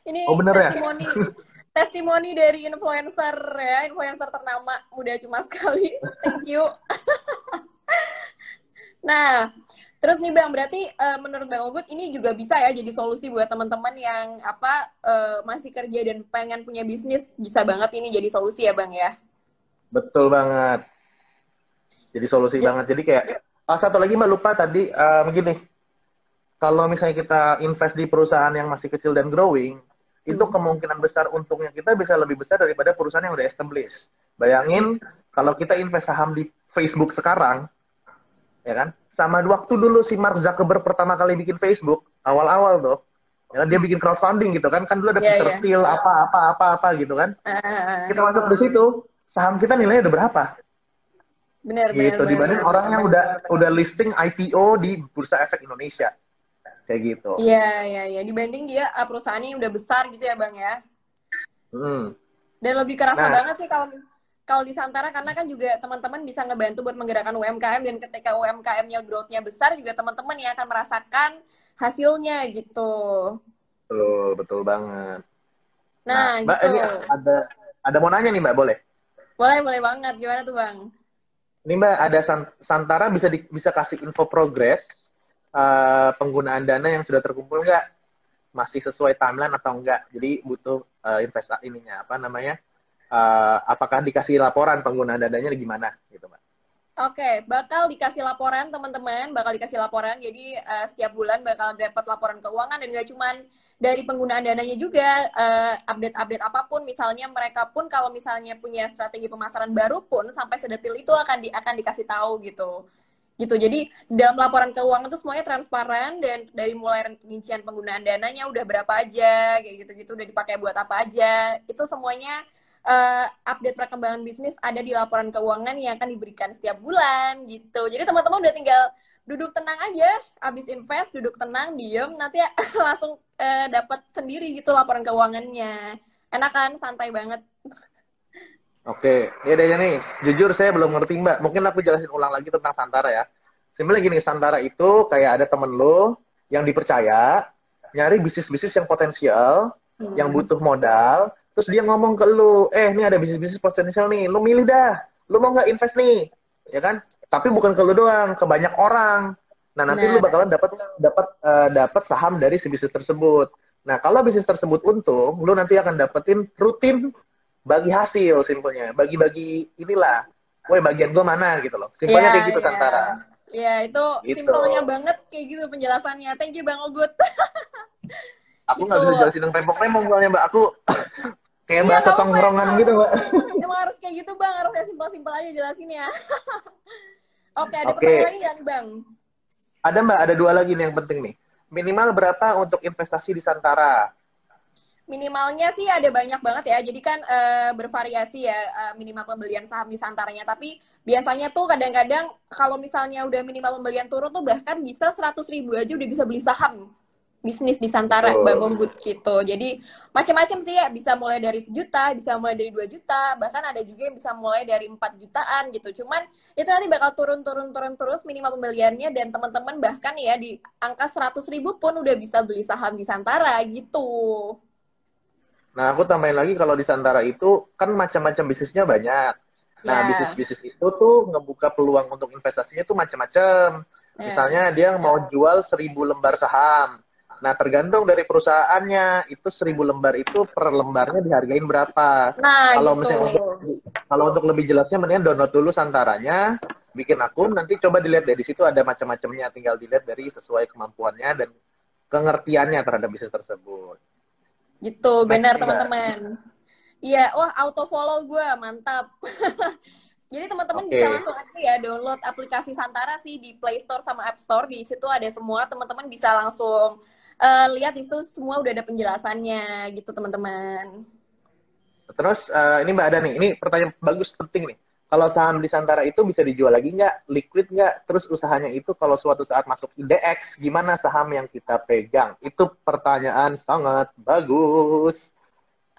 Ini Oh bener ya? testimoni dari influencer ya, influencer ternama muda cuma sekali. Thank you. Nah, terus nih Bang, berarti menurut Bang Ogut ini juga bisa ya jadi solusi buat teman-teman yang apa masih kerja dan pengen punya bisnis, bisa banget ini jadi solusi ya Bang ya. Betul banget. Jadi solusi Ja- banget. Jadi kayak, satu lagi Mbak lupa tadi, begini, kalau misalnya kita invest di perusahaan yang masih kecil dan growing, itu Hmm. kemungkinan besar untungnya kita bisa lebih besar daripada perusahaan yang udah established. Bayangin, kalau kita invest saham di Facebook sekarang, ya kan, sama waktu dulu si Mark Zuckerberg pertama kali bikin Facebook, awal-awal tuh, ya kan, dia bikin crowdfunding gitu kan dulu ada Ya, Peter ya. Thiel, apa gitu kan. Ah, Kita masuk di situ, saham kita nilainya udah berapa? benar, benar, Gitu benar, dibanding benar, orang benar. yang udah listing IPO di Bursa Efek Indonesia kayak gitu. Iya, iya, iya. Dibanding dia perusahaannya yang udah besar gitu ya Bang ya. Hmm. Dan lebih kerasa Nah, banget sih kalau kalau di Santara karena kan juga teman-teman bisa ngebantu buat menggerakkan UMKM dan ketika UMKM-nya growth-nya besar juga teman-teman yang akan merasakan hasilnya gitu. betul banget. Nah, Nah, Mbak gitu. ini ada mau nanya nih Mbak, boleh? Boleh, boleh banget. Gimana tuh, Bang? Ini Mbak ada Santara bisa kasih info progres penggunaan dana yang sudah terkumpul nggak? Masih sesuai timeline atau enggak? Jadi butuh investasi ininya apa namanya? Apakah dikasih laporan penggunaan dananya gimana gitu Mbak? Oke, bakal dikasih laporan teman-teman, bakal dikasih laporan. Jadi setiap bulan bakal dapat laporan keuangan dan gak cuman dari penggunaan dananya juga update-update apapun. Misalnya mereka pun kalau misalnya punya strategi pemasaran baru pun sampai sedetil itu akan dikasih tahu gitu. gitu. Jadi dalam laporan keuangan itu semuanya transparan, dan dari mulai rincian penggunaan dananya udah berapa aja, kayak gitu-gitu, udah dipakai buat apa aja. Itu semuanya update perkembangan bisnis ada di laporan keuangan yang akan diberikan setiap bulan gitu. Jadi teman-teman udah tinggal duduk tenang aja, abis invest duduk tenang, diem, nanti langsung dapat sendiri gitu laporan keuangannya. Enak kan, santai banget. Oke, ya deh nih. Jujur saya belum ngerti Mbak. Mungkin aku jelasin ulang lagi tentang Santara ya. Sebenarnya gini, Santara itu kayak ada temen lo yang dipercaya, nyari bisnis-bisnis yang potensial, yang butuh modal, terus dia ngomong ke lu, ini ada bisnis-bisnis potensial nih, lu milih dah, lu mau nggak invest nih, ya kan? Tapi bukan ke lu doang, ke banyak orang. Nah nanti lu Nah, bakalan dapat saham dari si bisnis tersebut. Nah kalau bisnis tersebut untung, lu nanti akan dapetin rutin bagi hasil, simpelnya bagi-bagi inilah, woi bagian gue mana gitu loh, ya, simpelnya kayak gitu ya. Santara Ya, itu gitu. simpelnya banget kayak gitu penjelasannya. Thank you Bang Ogut. Aku Gitu. nggak bisa jelasin yang rempong-rempong soalnya Mbak, aku kayak Iya, bahasa nggak apa-apa tongkrongan emang. gitu Mbak. Emang harus kayak gitu Bang, harus kayak simpel-simpel aja jelasinnya. Oke, ada pertanyaan Oke, lagi nggak nih Bang? ada Mbak, ada dua lagi nih yang penting nih. Minimal berapa untuk investasi di Santara? Minimalnya sih ada banyak banget ya. Jadi kan bervariasi ya minimal pembelian saham di santaranya. Tapi biasanya tuh kadang-kadang kalau misalnya udah minimal pembelian turun tuh bahkan bisa 100.000 aja udah bisa beli saham bisnis di Santara, Bang Betul. Onggut gitu. Jadi macam-macam sih ya, bisa mulai dari 1 juta, bisa mulai dari 2 juta, bahkan ada juga yang bisa mulai dari 4 jutaan gitu. Cuman itu nanti bakal turun terus minimal pembeliannya, dan teman-teman bahkan ya di angka 100.000 pun udah bisa beli saham di Santara gitu. Nah, aku tambahin lagi kalau di Santara itu kan macam-macam bisnisnya banyak. Nah, Ya, bisnis-bisnis itu tuh ngebuka peluang untuk investasinya tuh macam-macam. ya. Misalnya dia mau jual 1.000 lembar saham. Nah, tergantung dari perusahaannya. Itu 1.000 lembar itu per lembarnya dihargain berapa. Nah, Kalau gitu. misalnya kalau untuk lebih jelasnya, mendingan download dulu Santaranya, bikin akun, nanti coba dilihat dari situ ada macam-macamnya. Tinggal dilihat dari sesuai kemampuannya dan pengertiannya terhadap bisnis tersebut. Gitu, Next benar nih, Mbak. teman-teman. Iya, wah auto follow gue, mantap. Jadi teman-teman bisa Oke. langsung aja ya download aplikasi Santara sih di Play Store sama App Store. Di situ ada semua, teman-teman bisa langsung lihat di situ semua udah ada penjelasannya gitu teman-teman. Terus ini Mbak ada nih, ini pertanyaan bagus penting nih. Kalau saham di Santara itu bisa dijual lagi nggak? Liquid nggak? Terus usahanya itu kalau suatu saat masuk IDX, gimana saham yang kita pegang? Itu pertanyaan sangat bagus.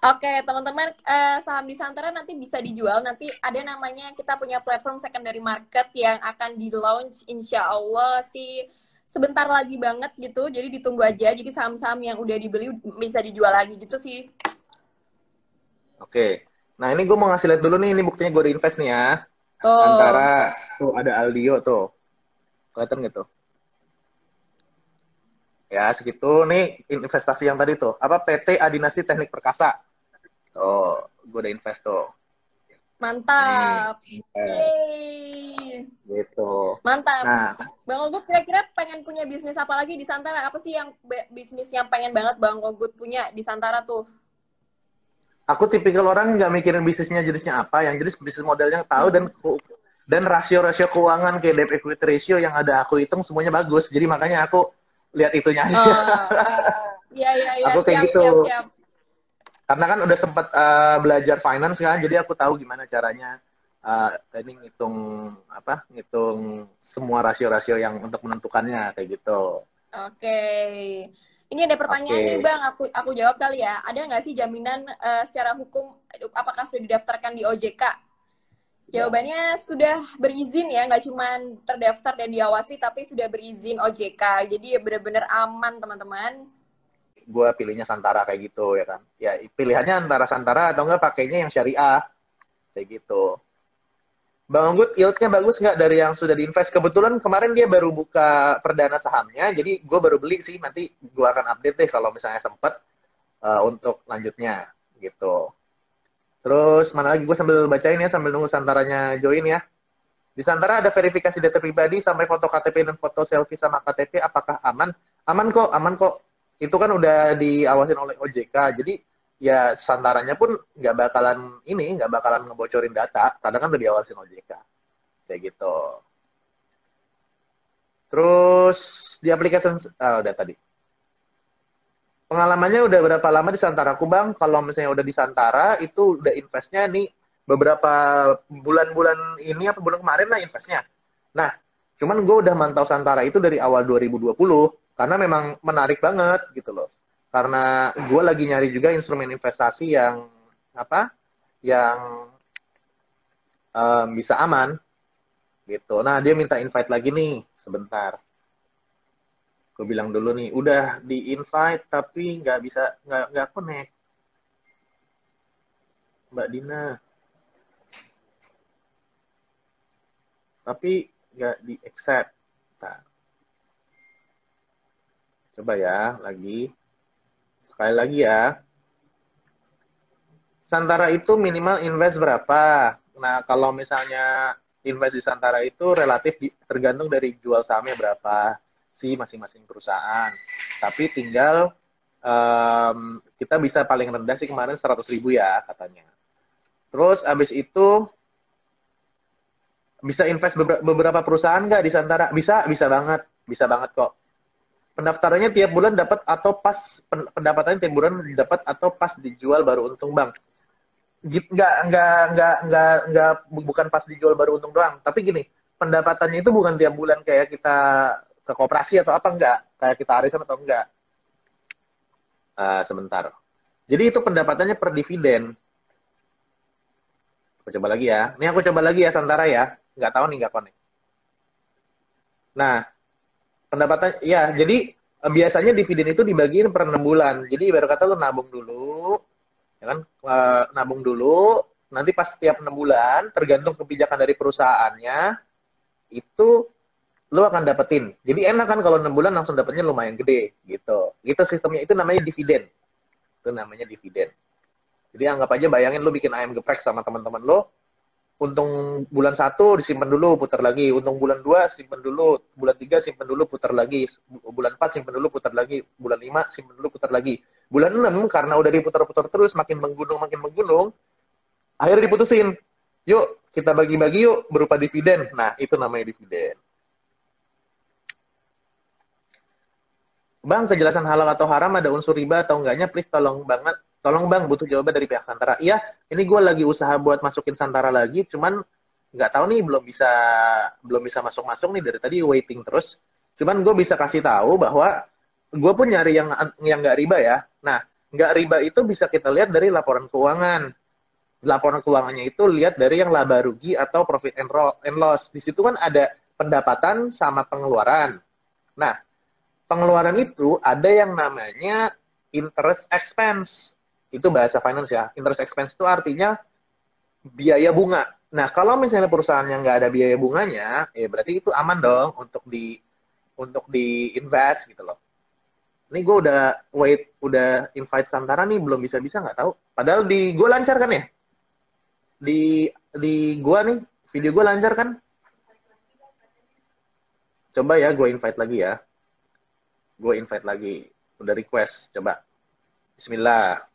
Oke, teman-teman, saham di Santara nanti bisa dijual. Nanti ada namanya, kita punya platform secondary market yang akan di-launch insya Allah sih sebentar lagi banget gitu. Jadi ditunggu aja. Jadi saham-saham yang udah dibeli bisa dijual lagi gitu sih. Oke. Nah ini gue mau ngasih lihat dulu nih, ini buktinya gue udah invest nih ya. Oh, Santara, tuh ada Aldio tuh. Kelihatan gitu. Ya segitu nih investasi yang tadi tuh. Apa PT Adinasi Teknik Perkasa. Tuh, gue udah invest tuh. Nih, mantap. invest. Yeay. Gitu. Mantap. Nah, Bang Ogut kira-kira pengen punya bisnis apa lagi di Santara? Apa sih yang bisnis yang pengen banget Bang Ogut punya di Santara tuh? aku tipikal orang nggak mikirin bisnisnya jenisnya apa, yang jenis bisnis modelnya tahu Hmm. dan rasio-rasio keuangan kayak debt equity ratio yang ada aku hitung semuanya bagus. Jadi makanya aku lihat itunya aja. Oh, iya iya iya, Aku kayak siap gitu. siap siap. Karena kan udah sempat belajar finance kan, jadi aku tahu gimana caranya ini ngitung apa? Ngitung semua rasio-rasio yang untuk menentukannya kayak gitu. Oke. Ini ada pertanyaan nih Oke. Bang, aku jawab kali ya. Ada nggak sih jaminan secara hukum apakah sudah didaftarkan di OJK? Jawabannya sudah berizin ya, nggak cuma terdaftar dan diawasi, tapi sudah berizin OJK. Jadi ya benar-benar aman teman-teman. Gue pilihnya Santara kayak gitu ya kan. Ya pilihannya antara Santara atau enggak pakainya yang syariah kayak gitu. Bang Anggut, yield-nya bagus nggak dari yang sudah diinvest? Kebetulan kemarin dia baru buka perdana sahamnya, jadi gue baru beli sih. Nanti gue akan update deh kalau misalnya sempet untuk lanjutnya gitu. Terus mana lagi gue sambil bacain ya, sambil nunggu Santaranya join ya. Di Santara ada verifikasi data pribadi sampai foto KTP dan foto selfie sama KTP. Apakah aman? Aman kok, aman kok. Itu kan udah diawasin oleh OJK. Jadi ya Santaranya pun nggak bakalan ngebocorin data. Karena kan udah diawasin OJK. Kayak gitu. Terus di aplikasi, udah tadi. Pengalamannya udah berapa lama di Santara aku Bang? Kalau misalnya udah di Santara, itu udah investnya nih beberapa bulan-bulan ini apa bulan kemarin lah investnya. Nah, cuman gue udah mantau Santara itu dari awal 2020 karena memang menarik banget gitu loh. Karena gue lagi nyari juga instrumen investasi yang apa? Yang bisa aman gitu. Nah, dia minta invite lagi nih sebentar. Gue bilang dulu nih, udah di invite tapi nggak bisa nggak connect, Mbak Dina. Tapi nggak di accept. Nah, coba ya lagi. Sekali lagi ya. Santara itu minimal invest berapa? Nah, kalau misalnya invest di Santara itu relatif tergantung dari jual sahamnya berapa si masing-masing perusahaan. Tapi tinggal kita bisa paling rendah sih kemarin 100.000 ya katanya. Terus abis itu bisa invest beberapa perusahaan nggak di Santara? Bisa banget kok. Pendaftarannya tiap bulan dapat atau pas pendapatannya tiap bulan dapat atau pas dijual baru untung Bang. Nggak bukan pas dijual baru untung doang. Tapi gini, pendapatannya itu bukan tiap bulan kayak kita ke koperasi atau apa enggak, kayak kita arisan atau enggak. Sebentar. Jadi itu pendapatannya per dividen. Aku coba lagi ya. Ini aku coba lagi ya Santara ya. Nggak tahu nih nggak connect. Nah, pendapatan ya jadi biasanya dividen itu dibagiin per 6 bulan. Jadi ibarat kata lu nabung dulu, ya kan? Nabung dulu, nanti pas setiap 6 bulan tergantung kebijakan dari perusahaannya itu lu akan dapetin. Jadi enak kan kalau 6 bulan langsung dapetnya lumayan gede gitu. Gitu sistemnya, itu namanya dividen. Itu namanya dividen. Jadi anggap aja bayangin lu bikin ayam geprek sama teman-teman lu, untung bulan 1 disimpan dulu, putar lagi. Untung bulan 2 simpan dulu. Bulan 3 simpan dulu, putar lagi. Bulan 4 simpan dulu, putar lagi. Bulan 5 simpan dulu, putar lagi. Bulan 6 karena udah diputar-putar terus, makin menggunung, akhirnya diputusin. Yuk, kita bagi-bagi yuk berupa dividen. Nah, itu namanya dividen. Bang, kejelasan halal atau haram ada unsur riba atau enggaknya? Please tolong banget. Tolong Bang, butuh jawaban dari pihak Santara. Iya, ini gue lagi usaha buat masukin Santara lagi, cuman nggak tahu nih belum bisa masuk nih dari tadi waiting terus. Cuman gue bisa kasih tahu bahwa gue pun nyari yang nggak riba ya. Nah, nggak riba itu bisa kita lihat dari laporan keuangan. Laporan keuangannya itu lihat dari yang laba rugi atau profit and loss. Di situ kan ada pendapatan sama pengeluaran. Nah, pengeluaran itu ada yang namanya interest expense. Itu bahasa finance ya. Interest expense itu artinya biaya bunga. Nah, kalau misalnya perusahaan yang nggak ada biaya bunganya, ya berarti itu aman dong untuk di invest gitu loh. Ini gue udah invite Santara nih, belum bisa nggak tahu. Padahal di gue lancar kan ya? Di gue nih, video gue lancar kan? Coba ya, gue invite lagi ya. Gue invite lagi. Udah request, coba. Bismillah.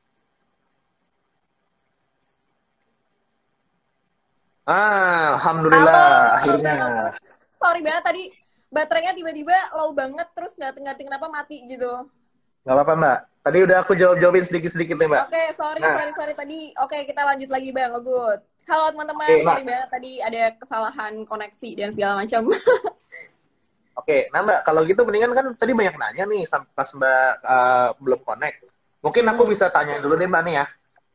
Alhamdulillah. Halo, Akhirnya. sorry banget tadi baterainya tiba-tiba low banget terus nggak ngerti kenapa mati gitu. Nggak apa-apa Mbak. Tadi udah aku jawabin sedikit-sedikit nih Mbak. Oke, sorry tadi. Oke, kita lanjut lagi Bang, good. Halo teman-teman, Oke, sorry Mbak. banget tadi ada kesalahan koneksi dan segala macam. Oke, nah Mbak, kalau gitu mendingan kan tadi banyak nanya nih pas Mbak belum connect. Mungkin aku bisa tanya dulu deh Mbak nih ya.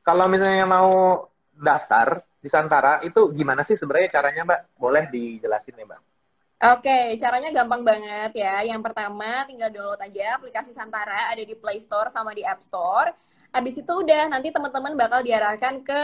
Kalau misalnya mau daftar di Santara, itu gimana sih sebenarnya caranya Mbak? Boleh dijelasin nih Mbak? Oke, caranya gampang banget ya. Yang pertama, tinggal download aja aplikasi Santara, ada di Play Store sama di App Store. Habis itu udah, nanti teman-teman bakal diarahkan ke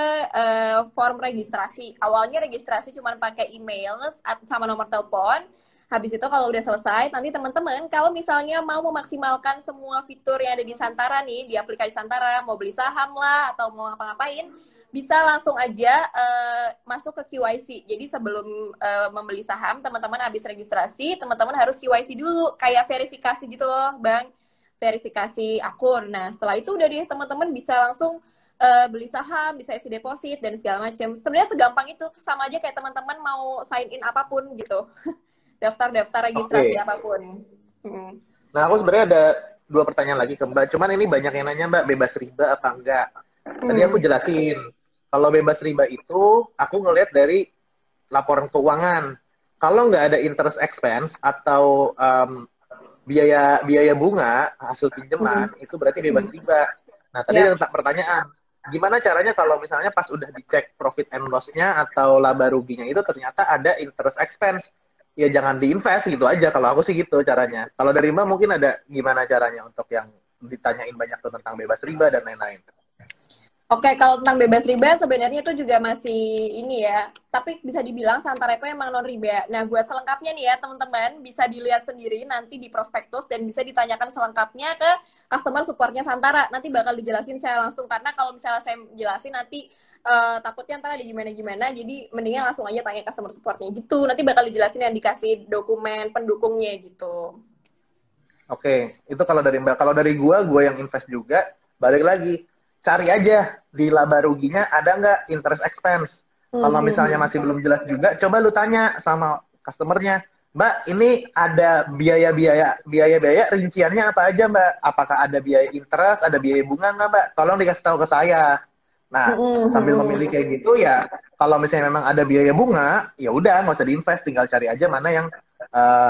form registrasi. Awalnya registrasi cuma pakai email sama nomor telepon. Habis itu kalau udah selesai, nanti teman-teman kalau misalnya mau memaksimalkan semua fitur yang ada di Santara nih, di aplikasi Santara, mau beli saham lah, atau mau ngapa-ngapain, bisa langsung aja masuk ke QYC. Jadi sebelum membeli saham, teman-teman habis registrasi, teman-teman harus QYC dulu, kayak verifikasi gitu loh, Bang. Verifikasi akun. Nah, setelah itu udah deh teman-teman bisa langsung beli saham, bisa isi deposit dan segala macam. Sebenarnya segampang itu, sama aja kayak teman-teman mau sign in apapun gitu. daftar registrasi Oke. apapun. Mm. Nah, aku sebenarnya ada dua pertanyaan lagi ke Mbak. Cuman ini banyak yang nanya, Mbak, bebas riba apa enggak? Tadi aku Hmm. jelasin, kalau bebas riba itu aku ngelihat dari laporan keuangan. Kalau nggak ada interest expense atau biaya biaya bunga hasil Hmm. pinjaman, itu berarti bebas Hmm. riba. Nah, tadi Yap. ada pertanyaan, gimana caranya kalau misalnya pas udah dicek profit and loss-nya atau laba ruginya itu ternyata ada interest expense? Ya jangan diinvest gitu aja. Kalau aku sih gitu caranya. Kalau dari Mbak mungkin ada gimana caranya untuk yang ditanyain banyak tuh tentang bebas riba dan lain-lain. Oke, kalau tentang bebas riba sebenarnya itu juga masih ini ya. Tapi bisa dibilang Santara itu emang non riba. Nah, buat selengkapnya nih ya teman-teman bisa dilihat sendiri nanti di prospektus dan bisa ditanyakan selengkapnya ke customer supportnya Santara. Nanti bakal dijelasin saya langsung karena kalau misalnya saya jelasin nanti takutnya ntar ada gimana-gimana. Jadi mendingan langsung aja tanya customer supportnya gitu. Nanti bakal dijelasin yang dikasih dokumen pendukungnya gitu. Oke, itu kalau dari Mbak. Kalau dari gua yang invest juga, balik lagi. Cari aja di laba ruginya ada nggak interest expense. Hmm, Kalau hmm, misalnya hmm. masih belum jelas juga, coba lu tanya sama customernya, Mbak, ini ada biaya-biaya rinciannya apa aja, Mbak? Apakah ada biaya interest, ada biaya bunga nggak, Mbak? Tolong dikasih tahu ke saya. Hmm, Nah, hmm, sambil hmm, memilih hmm. kayak gitu ya, kalau misalnya memang ada biaya bunga, ya udah nggak usah diinvest, tinggal cari aja mana yang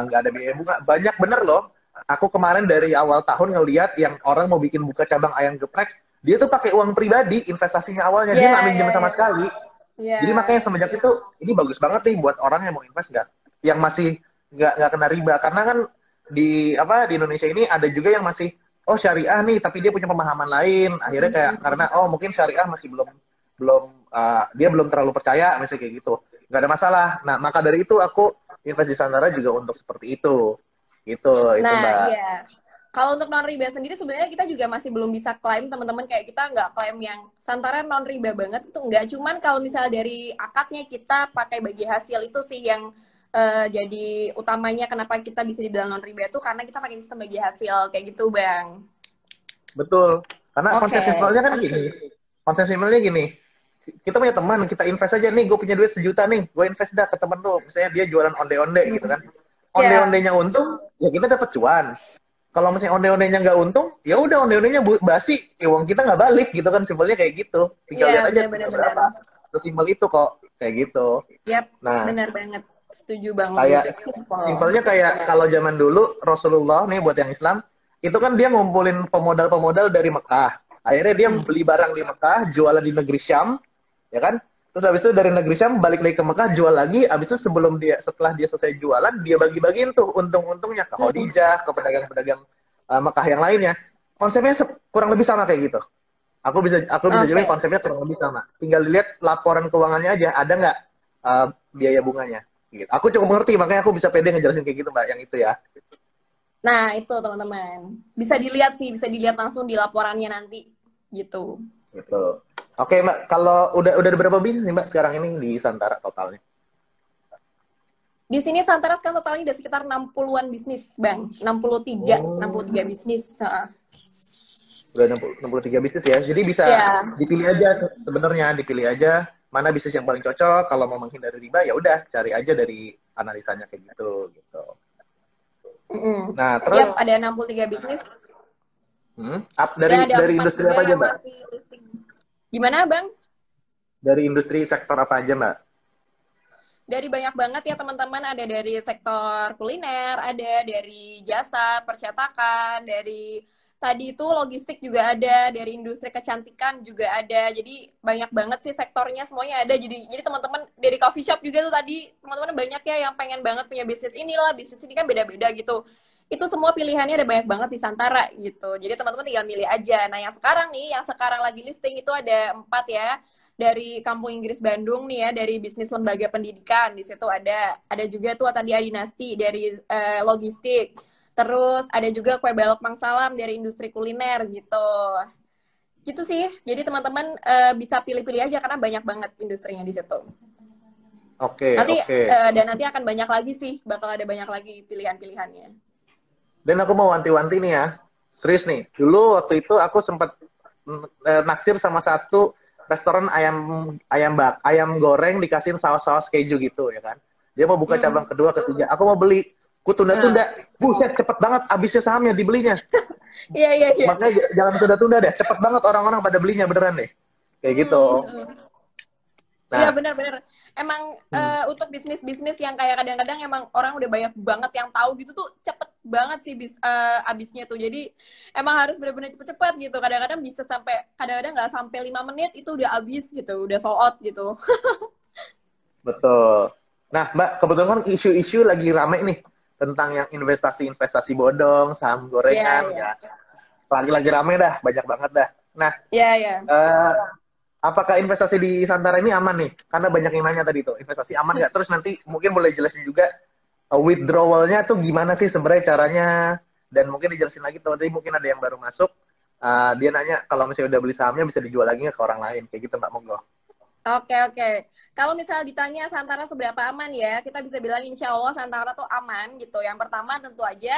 nggak ada biaya bunga. Banyak bener loh. Aku kemarin dari awal tahun ngeliat yang orang mau bikin buka cabang ayam geprek, dia tuh pakai uang pribadi investasinya awalnya, dia nggak Ya, minjem ya, sama ya. sekali. Jadi makanya Ya. semenjak itu ini bagus banget nih buat orang yang mau invest nggak, yang masih nggak kena riba, karena kan di Indonesia ini ada juga yang masih oh syariah nih tapi dia punya pemahaman lain, akhirnya kayak karena oh mungkin syariah masih belum belum dia belum terlalu percaya misalnya kayak gitu, nggak ada masalah. Nah maka dari itu aku invest di Santara juga untuk seperti itu Nah, Mbak. iya. Kalau untuk non riba sendiri sebenarnya kita juga masih belum bisa klaim teman-teman kayak kita nggak klaim yang Santara non riba banget itu enggak. Cuman kalau misalnya dari akadnya kita pakai bagi hasil itu sih yang jadi utamanya kenapa kita bisa dibilang non riba itu karena kita pakai sistem bagi hasil kayak gitu, Bang. Betul, karena Oke. konsep simpelnya gini, kita punya teman, kita invest aja nih, gue punya duit 1 juta nih, gue invest dah ke temen tuh, misalnya dia jualan onde-onde gitu kan, Ya, onde-ondenya untung, ya kita dapat cuan. Kalau misalnya onde-ondenya nggak untung, ya udah onde-ondenya basi, ya uang kita nggak balik gitu kan, simpelnya kayak gitu. Tinggal iya lihat aja benar-benar punya benar. berapa. Terus simpel itu kok, kayak gitu. Yap, Nah, benar banget. Setuju Bang Ugut. kayak Simple. simpelnya kayak kalau zaman dulu Rasulullah nih buat yang Islam, itu kan dia ngumpulin pemodal-pemodal dari Mekah. Akhirnya dia Hmm. beli barang di Mekah, jualan di negeri Syam, ya kan? Terus habis itu dari negeri Syam balik lagi ke Mekah jual lagi. Habis itu setelah dia selesai jualan, dia bagi-bagiin tuh untung-untungnya ke Hmm. Khadijah, ke pedagang-pedagang Mekah yang lainnya. Konsepnya kurang lebih sama kayak gitu. Aku bisa jawab Oke. konsepnya kurang lebih sama. Tinggal dilihat laporan keuangannya aja, ada nggak biaya bunganya. Gitu. Aku cukup mengerti, makanya aku bisa pede ngejelasin kayak gitu, Mbak, yang itu ya. Nah, itu teman-teman. Bisa dilihat sih, bisa dilihat langsung di laporannya nanti gitu. Gitu. Oke, Mbak, kalau udah ada berapa bisnis nih, Mbak, sekarang ini di Santara totalnya? Di sini Santara kan totalnya ada sekitar 60-an bisnis, Bang. 63 Oh, bisnis. udah 63 bisnis ya. Jadi bisa Ya. dipilih aja sebenarnya, dipilih aja mana bisnis yang paling cocok. Kalau mau menghindari riba ya udah cari aja dari analisanya kayak gitu. Nah, terus Yap, ada 63 bisnis. dari Dan ada dari 4 industri juga apa aja, yang Mbak? masih listing. Gimana, Bang? Dari industri sektor apa aja, Mbak? Dari banyak banget ya teman-teman, ada dari sektor kuliner, ada dari jasa, percetakan, dari tadi itu logistik juga ada, dari industri kecantikan juga ada. Jadi banyak banget sih sektornya semuanya ada. Jadi teman-teman dari coffee shop juga tuh tadi teman-teman banyak ya yang pengen banget punya bisnis inilah, bisnis ini kan beda-beda gitu. Itu semua pilihannya ada banyak banget di Santara gitu. Jadi teman-teman tinggal milih aja. Nah, yang sekarang lagi listing itu ada 4 ya dari Kampung Inggris Bandung nih ya, dari bisnis lembaga pendidikan. Di situ ada juga tuh tadi Adinasti dari logistik. Terus ada juga kue balok Mang Salam dari industri kuliner gitu. Gitu sih. Jadi teman-teman bisa pilih-pilih aja karena banyak banget industrinya di situ. Oke, Nanti oke. dan nanti akan banyak lagi sih, bakal ada banyak lagi pilihan-pilihannya. Dan aku mau wanti-wanti nih ya. Serius nih. Dulu waktu itu aku sempat naksir sama satu restoran ayam goreng dikasih saus-saus keju gitu ya kan. Dia mau buka cabang kedua, ketiga. Aku mau beli. Ku tunda-tunda. Buset, cepet banget habisnya sahamnya dibelinya. Iya, iya, iya. Makanya jangan tunda-tunda deh. Cepet banget orang-orang pada belinya beneran deh. Kayak gitu. Iya, Nah, benar-benar. Emang untuk bisnis-bisnis yang kayak kadang-kadang emang orang udah banyak banget yang tahu gitu tuh cepet banget sih abisnya tuh. Jadi emang harus benar-benar cepet-cepet gitu. Kadang-kadang bisa sampai, kadang-kadang nggak sampai 5 menit itu udah abis gitu, udah sold out gitu. betul. Nah, Mbak, kebetulan kan isu-isu lagi rame nih tentang yang investasi-investasi bodong, saham Iya, gorengan, iya. ya. Lagi rame dah, banyak banget dah. Nah, Iya, iya. eh, apakah investasi di Santara ini aman nih? Karena banyak yang nanya tadi tuh, investasi aman nggak? Terus nanti mungkin boleh jelasin juga withdrawal-nya tuh gimana sih sebenarnya caranya? Dan mungkin dijelasin lagi tuh, tadi mungkin ada yang baru masuk, dia nanya kalau misalnya udah beli sahamnya bisa dijual lagi nggak ke orang lain? Kayak gitu nggak, monggo. Oke, oke. Kalau misalnya ditanya Santara seberapa aman ya, kita bisa bilang insya Allah Santara tuh aman gitu. Yang pertama tentu aja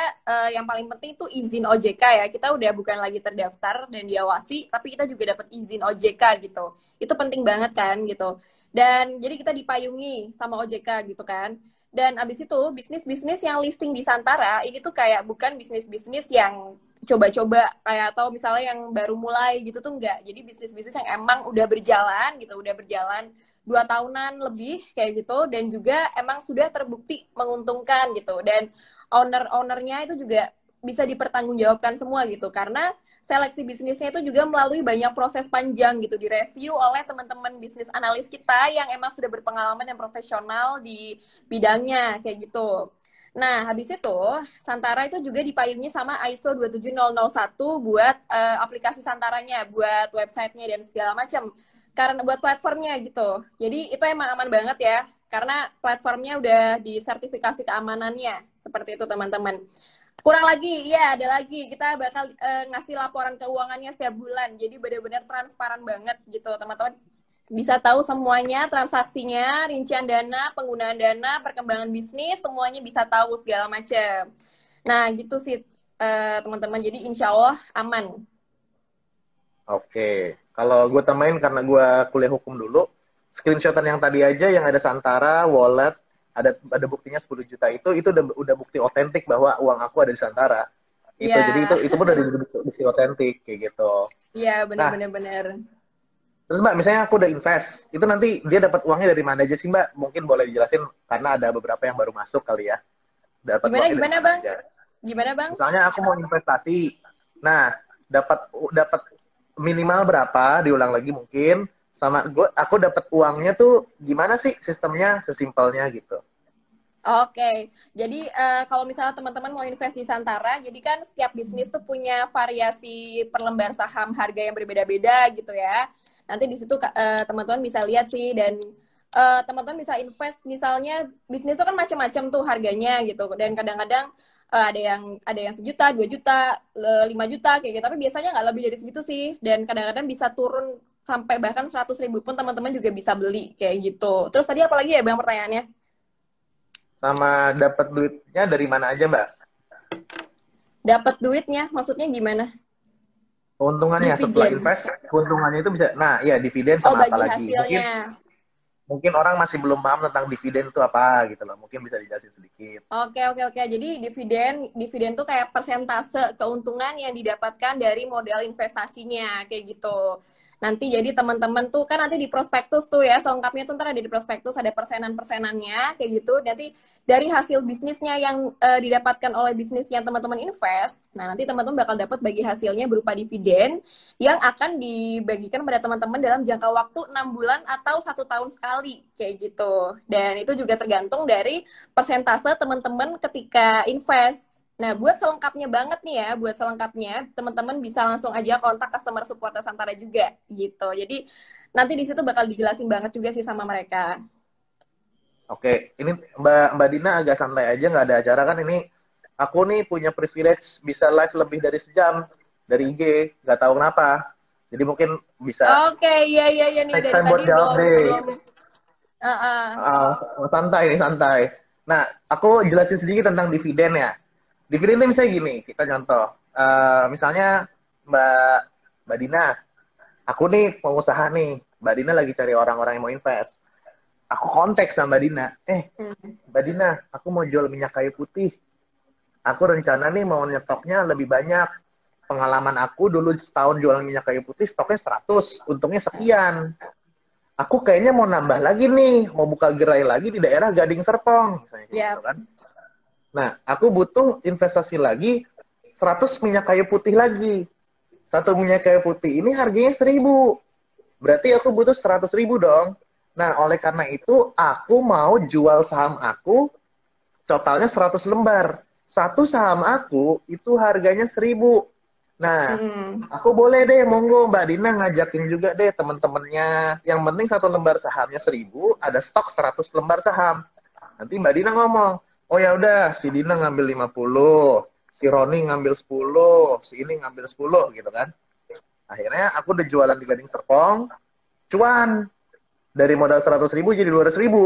yang paling penting tuh izin OJK ya. Kita udah bukan lagi terdaftar dan diawasi, tapi kita juga dapat izin OJK gitu. Itu penting banget kan gitu. Dan jadi kita dipayungi sama OJK gitu kan. Dan abis itu bisnis-bisnis yang listing di Santara ini tuh kayak bukan bisnis-bisnis yang coba-coba kayak atau misalnya yang baru mulai gitu tuh enggak. Jadi bisnis-bisnis yang emang udah berjalan gitu, udah berjalan 2 tahunan lebih kayak gitu dan juga emang sudah terbukti menguntungkan gitu dan owner-ownernya itu juga bisa dipertanggungjawabkan semua gitu karena seleksi bisnisnya itu juga melalui banyak proses panjang gitu direview oleh teman-teman bisnis analis kita yang emang sudah berpengalaman dan profesional di bidangnya kayak gitu. Nah, habis itu Santara itu juga dipayungi sama ISO 27001 buat aplikasi Santaranya, buat websitenya dan segala macam. Karena buat platformnya gitu. Jadi itu emang aman banget ya, karena platformnya udah disertifikasi keamanannya. Seperti itu teman-teman. Kurang lagi, ya ada lagi. Kita bakal ngasih laporan keuangannya setiap bulan. Jadi benar-benar transparan banget gitu teman-teman. Bisa tahu semuanya, transaksinya, rincian dana, penggunaan dana, perkembangan bisnis, semuanya bisa tahu segala macam. Nah, gitu sih teman-teman. Jadi insya Allah aman. Oke, kalau gue tambahin karena gue kuliah hukum dulu, screenshotan yang tadi aja yang ada Santara, wallet, ada buktinya 10 juta itu udah bukti otentik bahwa uang aku ada di Santara. Itu jadi Iya, itu pun udah bukti otentik kayak gitu. iya Nah, benar-benar benar. terus Mbak, misalnya aku udah invest, itu nanti dia dapat uangnya dari mana aja sih Mbak? Mungkin boleh dijelasin karena ada beberapa yang baru masuk kali ya. Dapat Gimana uangnya dari gimana mana Bang? aja? Gimana Bang? Misalnya aku mau investasi, nah dapat minimal berapa? Diulang lagi mungkin. Sama aku dapat uangnya tuh gimana sih sistemnya? Sesimpelnya gitu. Oke, jadi kalau misalnya teman-teman mau invest di Santara, jadi kan setiap bisnis tuh punya variasi per lembar saham harga yang berbeda-beda gitu ya. Nanti di situ teman-teman bisa lihat sih dan teman-teman bisa invest misalnya bisnis itu kan macam-macam tuh harganya gitu dan kadang-kadang ada yang 1 juta, 2 juta, 5 juta kayak gitu. Tapi biasanya nggak lebih dari segitu sih dan kadang-kadang bisa turun sampai bahkan 100.000 pun teman-teman juga bisa beli kayak gitu. Terus tadi apa lagi ya Bang pertanyaannya? Sama dapat duitnya dari mana aja Mbak? Dapat duitnya maksudnya gimana? Keuntungannya setelah Dividen. invest, keuntungannya itu bisa, nah iya dividen Oh, sama apa bagi lagi? Mungkin hasilnya. mungkin orang masih belum paham tentang dividen itu apa gitu loh. Mungkin bisa dijelasin sedikit. Oke, oke, oke. Jadi dividen, dividen tuh kayak persentase keuntungan yang didapatkan dari modal investasinya, kayak gitu. Nanti jadi teman-teman tuh kan nanti di prospektus tuh ya, selengkapnya tuh ntar ada di prospektus ada persenan-persenannya, kayak gitu. Nanti dari hasil bisnisnya yang didapatkan oleh bisnis yang teman-teman invest, nah nanti teman-teman bakal dapat bagi hasilnya berupa dividen yang akan dibagikan pada teman-teman dalam jangka waktu 6 bulan atau 1 tahun sekali, kayak gitu. Dan itu juga tergantung dari persentase teman-teman ketika invest. Nah, buat selengkapnya banget nih ya, buat selengkapnya teman-teman bisa langsung aja kontak customer support Santara juga gitu. Jadi nanti di situ bakal dijelasin banget juga sih sama mereka. Oke, ini Mbak Mbak Dina agak santai aja nggak ada acara kan ini. Aku nih punya privilege bisa live lebih dari sejam dari IG, nggak tahu kenapa. Jadi mungkin bisa Oke, iya iya iya nih next dari time tadi buat jawab belum deh. belum Santai nih, santai. Nah, aku jelasin sedikit tentang dividen ya. Dividen itu misalnya gini, kita contoh. Misalnya Mbak Mbak Dina, aku nih pengusaha nih. Mbak Dina lagi cari orang-orang yang mau invest. Aku kontak sama Mbak Dina. Hmm. Mbak Dina, aku mau jual minyak kayu putih. Aku rencana nih mau nyetoknya lebih banyak. Pengalaman aku dulu setahun jualan minyak kayu putih, stoknya 100, untungnya sekian. Aku kayaknya mau nambah lagi nih, mau buka gerai lagi di daerah Gading Serpong, misalnya kayak gitu Yap. kan. Nah, aku butuh investasi lagi 100 minyak kayu putih lagi. Satu minyak kayu putih ini harganya 1.000. Berarti aku butuh 100.000 dong. Nah, oleh karena itu aku mau jual saham aku totalnya 100 lembar. Satu saham aku itu harganya 1.000. Nah, Hmm. aku boleh deh, monggo Mbak Dina ngajakin juga deh teman-temannya. Yang penting satu lembar sahamnya 1.000, ada stok 100 lembar saham. Nanti Mbak Dina ngomong, oh ya udah, si Dina ngambil 50, si Roni ngambil 10, si ini ngambil 10 gitu kan. Akhirnya aku udah jualan di Gading Serpong, cuan dari modal 100.000 jadi 200.000.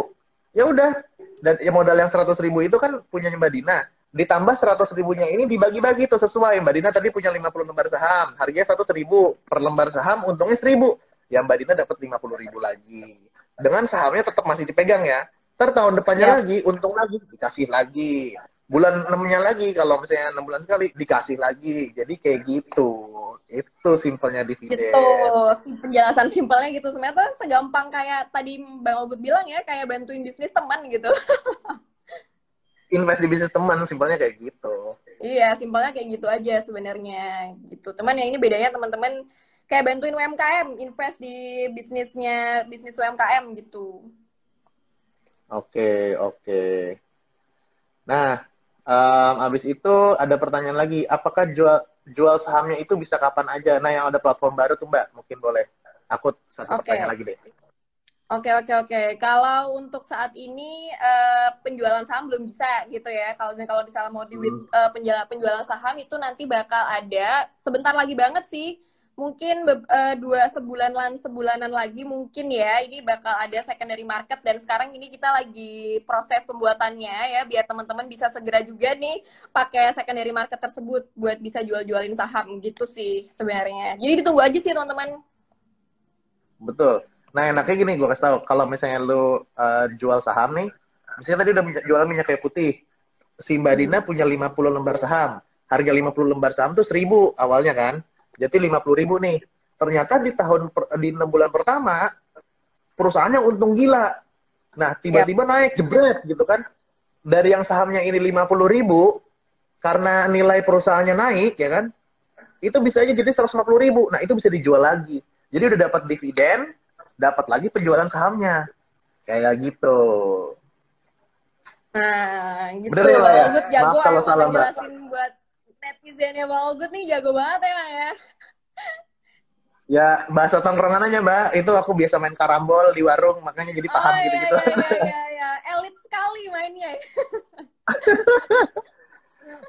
Ya udah, dan ya modal yang 100.000 itu kan punya Mbak Dina. Ditambah 100.000-nya ini dibagi-bagi tuh sesuai. Mbak Dina tadi punya 50 lembar saham, harganya 100.000 per lembar saham, untungnya 1.000. Ya Mbak Dina dapat 50.000 lagi. Dengan sahamnya tetap masih dipegang ya. Ntar tahun depannya Yap. lagi, untung lagi, dikasih lagi. Bulan 6-nya lagi, kalau misalnya 6 bulan sekali, dikasih lagi. Jadi kayak gitu. Itu simpelnya Gitu, dividen. penjelasan simpelnya gitu. Sebenarnya tuh segampang kayak tadi Bang Ogut bilang ya, kayak bantuin bisnis teman gitu. Invest di bisnis teman, simpelnya kayak gitu. Iya, simpelnya kayak gitu aja sebenarnya gitu. Cuman ya ini bedanya teman-teman kayak bantuin UMKM, invest di bisnis UMKM gitu. Oke, oke. Nah, habis itu ada pertanyaan lagi. Apakah jual jual sahamnya itu bisa kapan aja? Nah, yang ada platform baru tuh Mbak, mungkin boleh. Aku satu pertanyaan Oke. lagi deh. Oke, oke, oke. Kalau untuk saat ini penjualan saham belum bisa gitu ya. Kalau misalnya mau Hmm. penjualan saham itu nanti bakal ada sebentar lagi banget sih. Mungkin sebulanan lagi mungkin ya. Ini bakal ada secondary market dan sekarang ini kita lagi proses pembuatannya ya biar teman-teman bisa segera juga nih pakai secondary market tersebut buat bisa jual-jualin saham gitu sih sebenarnya. Jadi ditunggu aja sih teman-teman. Betul. Nah, enaknya gini, gue kasih tau. Kalau misalnya lu jual saham nih, misalnya tadi udah jualan minyak kayu putih. Si Mbak Dina Hmm. punya 50 lembar saham. Harga 50 lembar saham tuh 1.000 awalnya kan. Jadi 50.000 nih. Ternyata di 6 bulan pertama, perusahaannya untung gila. Nah, Yap. tiba-tiba naik, jebret gitu kan. Dari yang sahamnya ini 50.000, karena nilai perusahaannya naik, ya kan, itu bisa aja jadi 150.000. Nah, itu bisa dijual lagi. Jadi udah dapat dividen, dapat lagi penjualan sahamnya. Kayak gitu. Nah, gitu. Bener ya, Mbak Bang ya? Ogut jago Maaf kalau emang salah, Mbak. ngejelasin buat netizennya Bang Ogut nih jago banget emang ya. Ya, bahasa tongkrongan aja, Mbak. Itu aku biasa main karambol di warung, makanya jadi Oh paham iya gitu-gitu. iya iya iya iya. Elit sekali mainnya.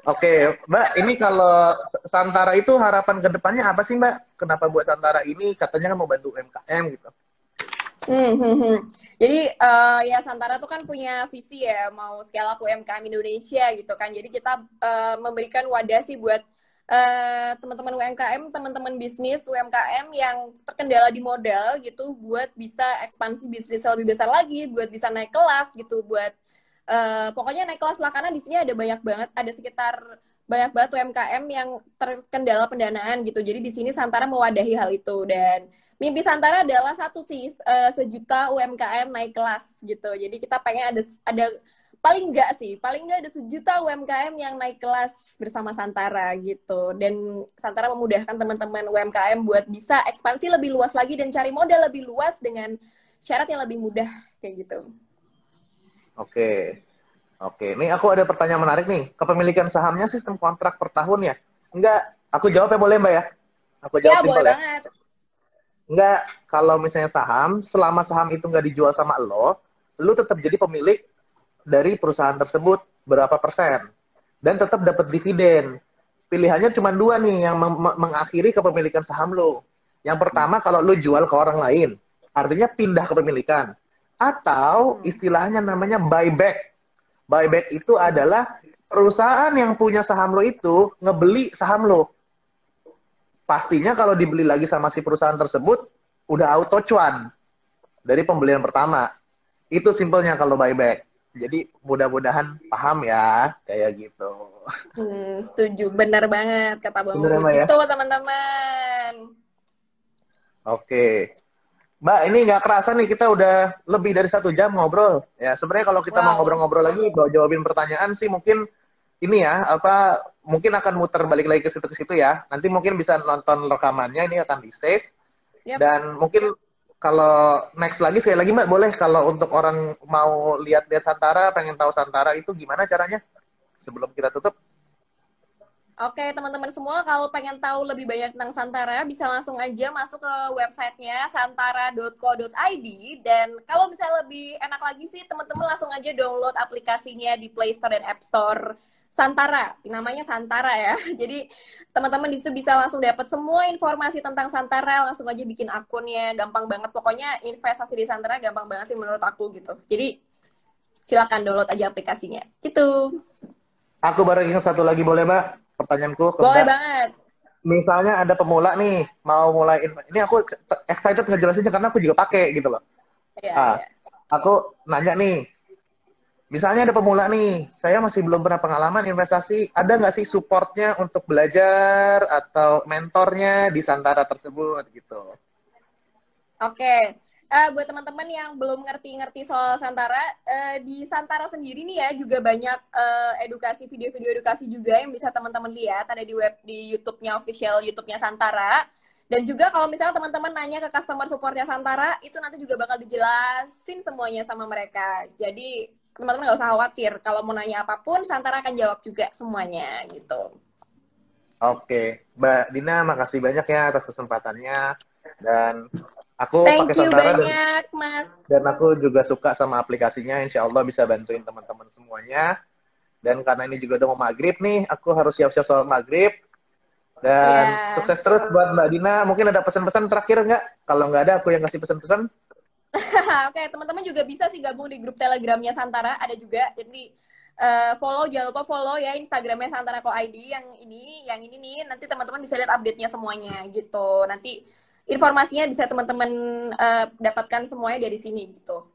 Oke, Mbak, ini kalau Santara itu harapan ke depannya apa sih, Mbak? Kenapa buat Santara ini? Katanya kan mau bantu UMKM gitu. Hmm. Jadi ya Santara tuh kan punya visi ya mau scale up UMKM Indonesia gitu kan. Jadi kita memberikan wadah sih buat teman-teman UMKM, teman-teman bisnis UMKM yang terkendala di modal gitu buat bisa ekspansi bisnis lebih besar lagi, buat bisa naik kelas gitu, buat pokoknya naik kelas lah karena di sini ada banyak banget, ada sekitar banyak banget UMKM yang terkendala pendanaan gitu. Jadi di sini Santara mewadahi hal itu dan mimpi Santara adalah satu sih sejuta UMKM naik kelas gitu. Jadi kita pengen ada paling nggak ada sejuta UMKM yang naik kelas bersama Santara gitu. Dan Santara memudahkan teman-teman UMKM buat bisa ekspansi lebih luas lagi dan cari modal lebih luas dengan syarat yang lebih mudah kayak gitu. Oke. Oke, ini aku ada pertanyaan menarik nih. Kepemilikan sahamnya sistem kontrak per tahun ya? Enggak. Aku jawabnya boleh, Mbak ya? Aku Ya jawab boleh simpel ya? banget. Enggak. Kalau misalnya saham, selama saham itu nggak dijual sama lo tetap jadi pemilik dari perusahaan tersebut berapa persen. Dan tetap dapat dividen. Pilihannya cuma dua nih yang mengakhiri kepemilikan saham lo. Yang pertama, kalau lo jual ke orang lain. Artinya pindah kepemilikan. Atau Hmm. istilahnya namanya buyback. Buyback itu adalah perusahaan yang punya saham lo itu ngebeli saham lo. Pastinya kalau dibeli lagi sama si perusahaan tersebut, udah auto cuan dari pembelian pertama. Itu simpelnya kalau buyback. Jadi mudah-mudahan paham ya, kayak gitu. Setuju, benar banget kata Bang Bener ya, Ugut. Mbak ya? Gitu teman-teman. Oke. Mbak, ini nggak kerasa nih kita udah lebih dari 1 jam ngobrol. Ya, sebenarnya kalau kita mau Wow. ngobrol-ngobrol lagi, jawabin pertanyaan sih mungkin ini ya, apa mungkin akan muter balik lagi ke situ ya. Nanti mungkin bisa nonton rekamannya, ini akan di-save. Yap. Dan mungkin kalau next lagi sekali lagi Mbak, boleh kalau untuk orang mau lihat-lihat Santara, pengen tahu Santara itu gimana caranya? Sebelum kita tutup. Oke, teman-teman semua, kalau pengen tahu lebih banyak tentang Santara, bisa langsung aja masuk ke websitenya santara.co.id. Dan kalau misalnya lebih enak lagi sih, teman-teman langsung aja download aplikasinya di Play Store dan App Store Santara. Namanya Santara ya. Jadi teman-teman di situ bisa langsung dapat semua informasi tentang Santara, langsung aja bikin akunnya, gampang banget. Pokoknya investasi di Santara gampang banget sih menurut aku gitu. Jadi silakan download aja aplikasinya. Gitu. Aku baru ingat satu lagi, boleh Mbak? Pertanyaanku ke Boleh Mbak. banget. Misalnya ada pemula nih, mau mulai, ini aku excited ngejelasinnya karena aku juga pakai gitu loh. Iya, Ah, iya. aku nanya nih, misalnya ada pemula nih, saya masih belum pernah pengalaman investasi, ada nggak sih supportnya untuk belajar atau mentornya di Santara tersebut gitu? Oke, buat teman-teman yang belum ngerti-ngerti soal Santara, di Santara sendiri nih ya juga banyak edukasi, video-video edukasi juga yang bisa teman-teman lihat ada di di YouTube-nya, official YouTube-nya Santara. Dan juga kalau misalnya teman-teman nanya ke customer support-nya Santara, itu nanti juga bakal dijelasin semuanya sama mereka. Jadi teman-teman nggak usah khawatir, kalau mau nanya apapun Santara akan jawab juga semuanya gitu. Oke, Mbak Dina, makasih banyak ya atas kesempatannya. Dan aku pakai Thank you Santara banyak, Mas. dan aku juga suka sama aplikasinya. Insya Allah bisa bantuin teman-teman semuanya. Dan karena ini juga udah mau maghrib nih, aku harus siap-siap soal maghrib. Dan Ya. sukses terus buat Mbak Dina. Mungkin ada pesan-pesan terakhir nggak? Kalau nggak ada, aku yang kasih pesan-pesan. Oke, teman-teman juga bisa sih gabung di grup Telegramnya Santara, ada juga. Jadi follow, jangan lupa follow ya Instagramnya Santara Co ID yang ini nih. Nanti teman-teman bisa lihat update-nya semuanya gitu. Nanti informasinya bisa teman-teman dapatkan semuanya dari sini gitu.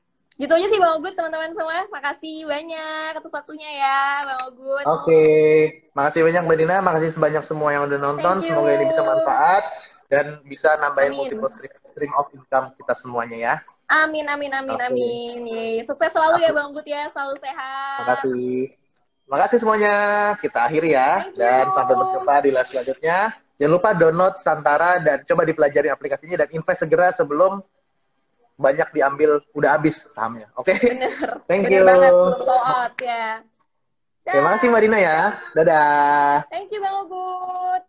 Gitu aja sih Bang Ogut, teman-teman semua. Makasih banyak atas waktunya ya, Bang Ogut. Oke, makasih banyak Mbak Dina. Makasih sebanyak semua yang udah nonton. Thank you. Semoga ini bisa manfaat dan bisa nambahin Amin. multiple stream of income kita semuanya ya. Amin, amin, amin, Oke, amin. Yeay. Sukses selalu ya aku Bang Ogut ya, selalu sehat. makasih. Makasih semuanya. Kita akhiri ya. Thank you. Dan sampai berjumpa di live selanjutnya. Jangan lupa download Santara dan coba dipelajari aplikasinya dan invest segera sebelum banyak diambil, udah habis sahamnya. Oke? Bener, Thank bener you. banget sebelum sold out ya. Terima kasih Mbak Dah. Dina ya. Dadah. Thank you Bang Ogut.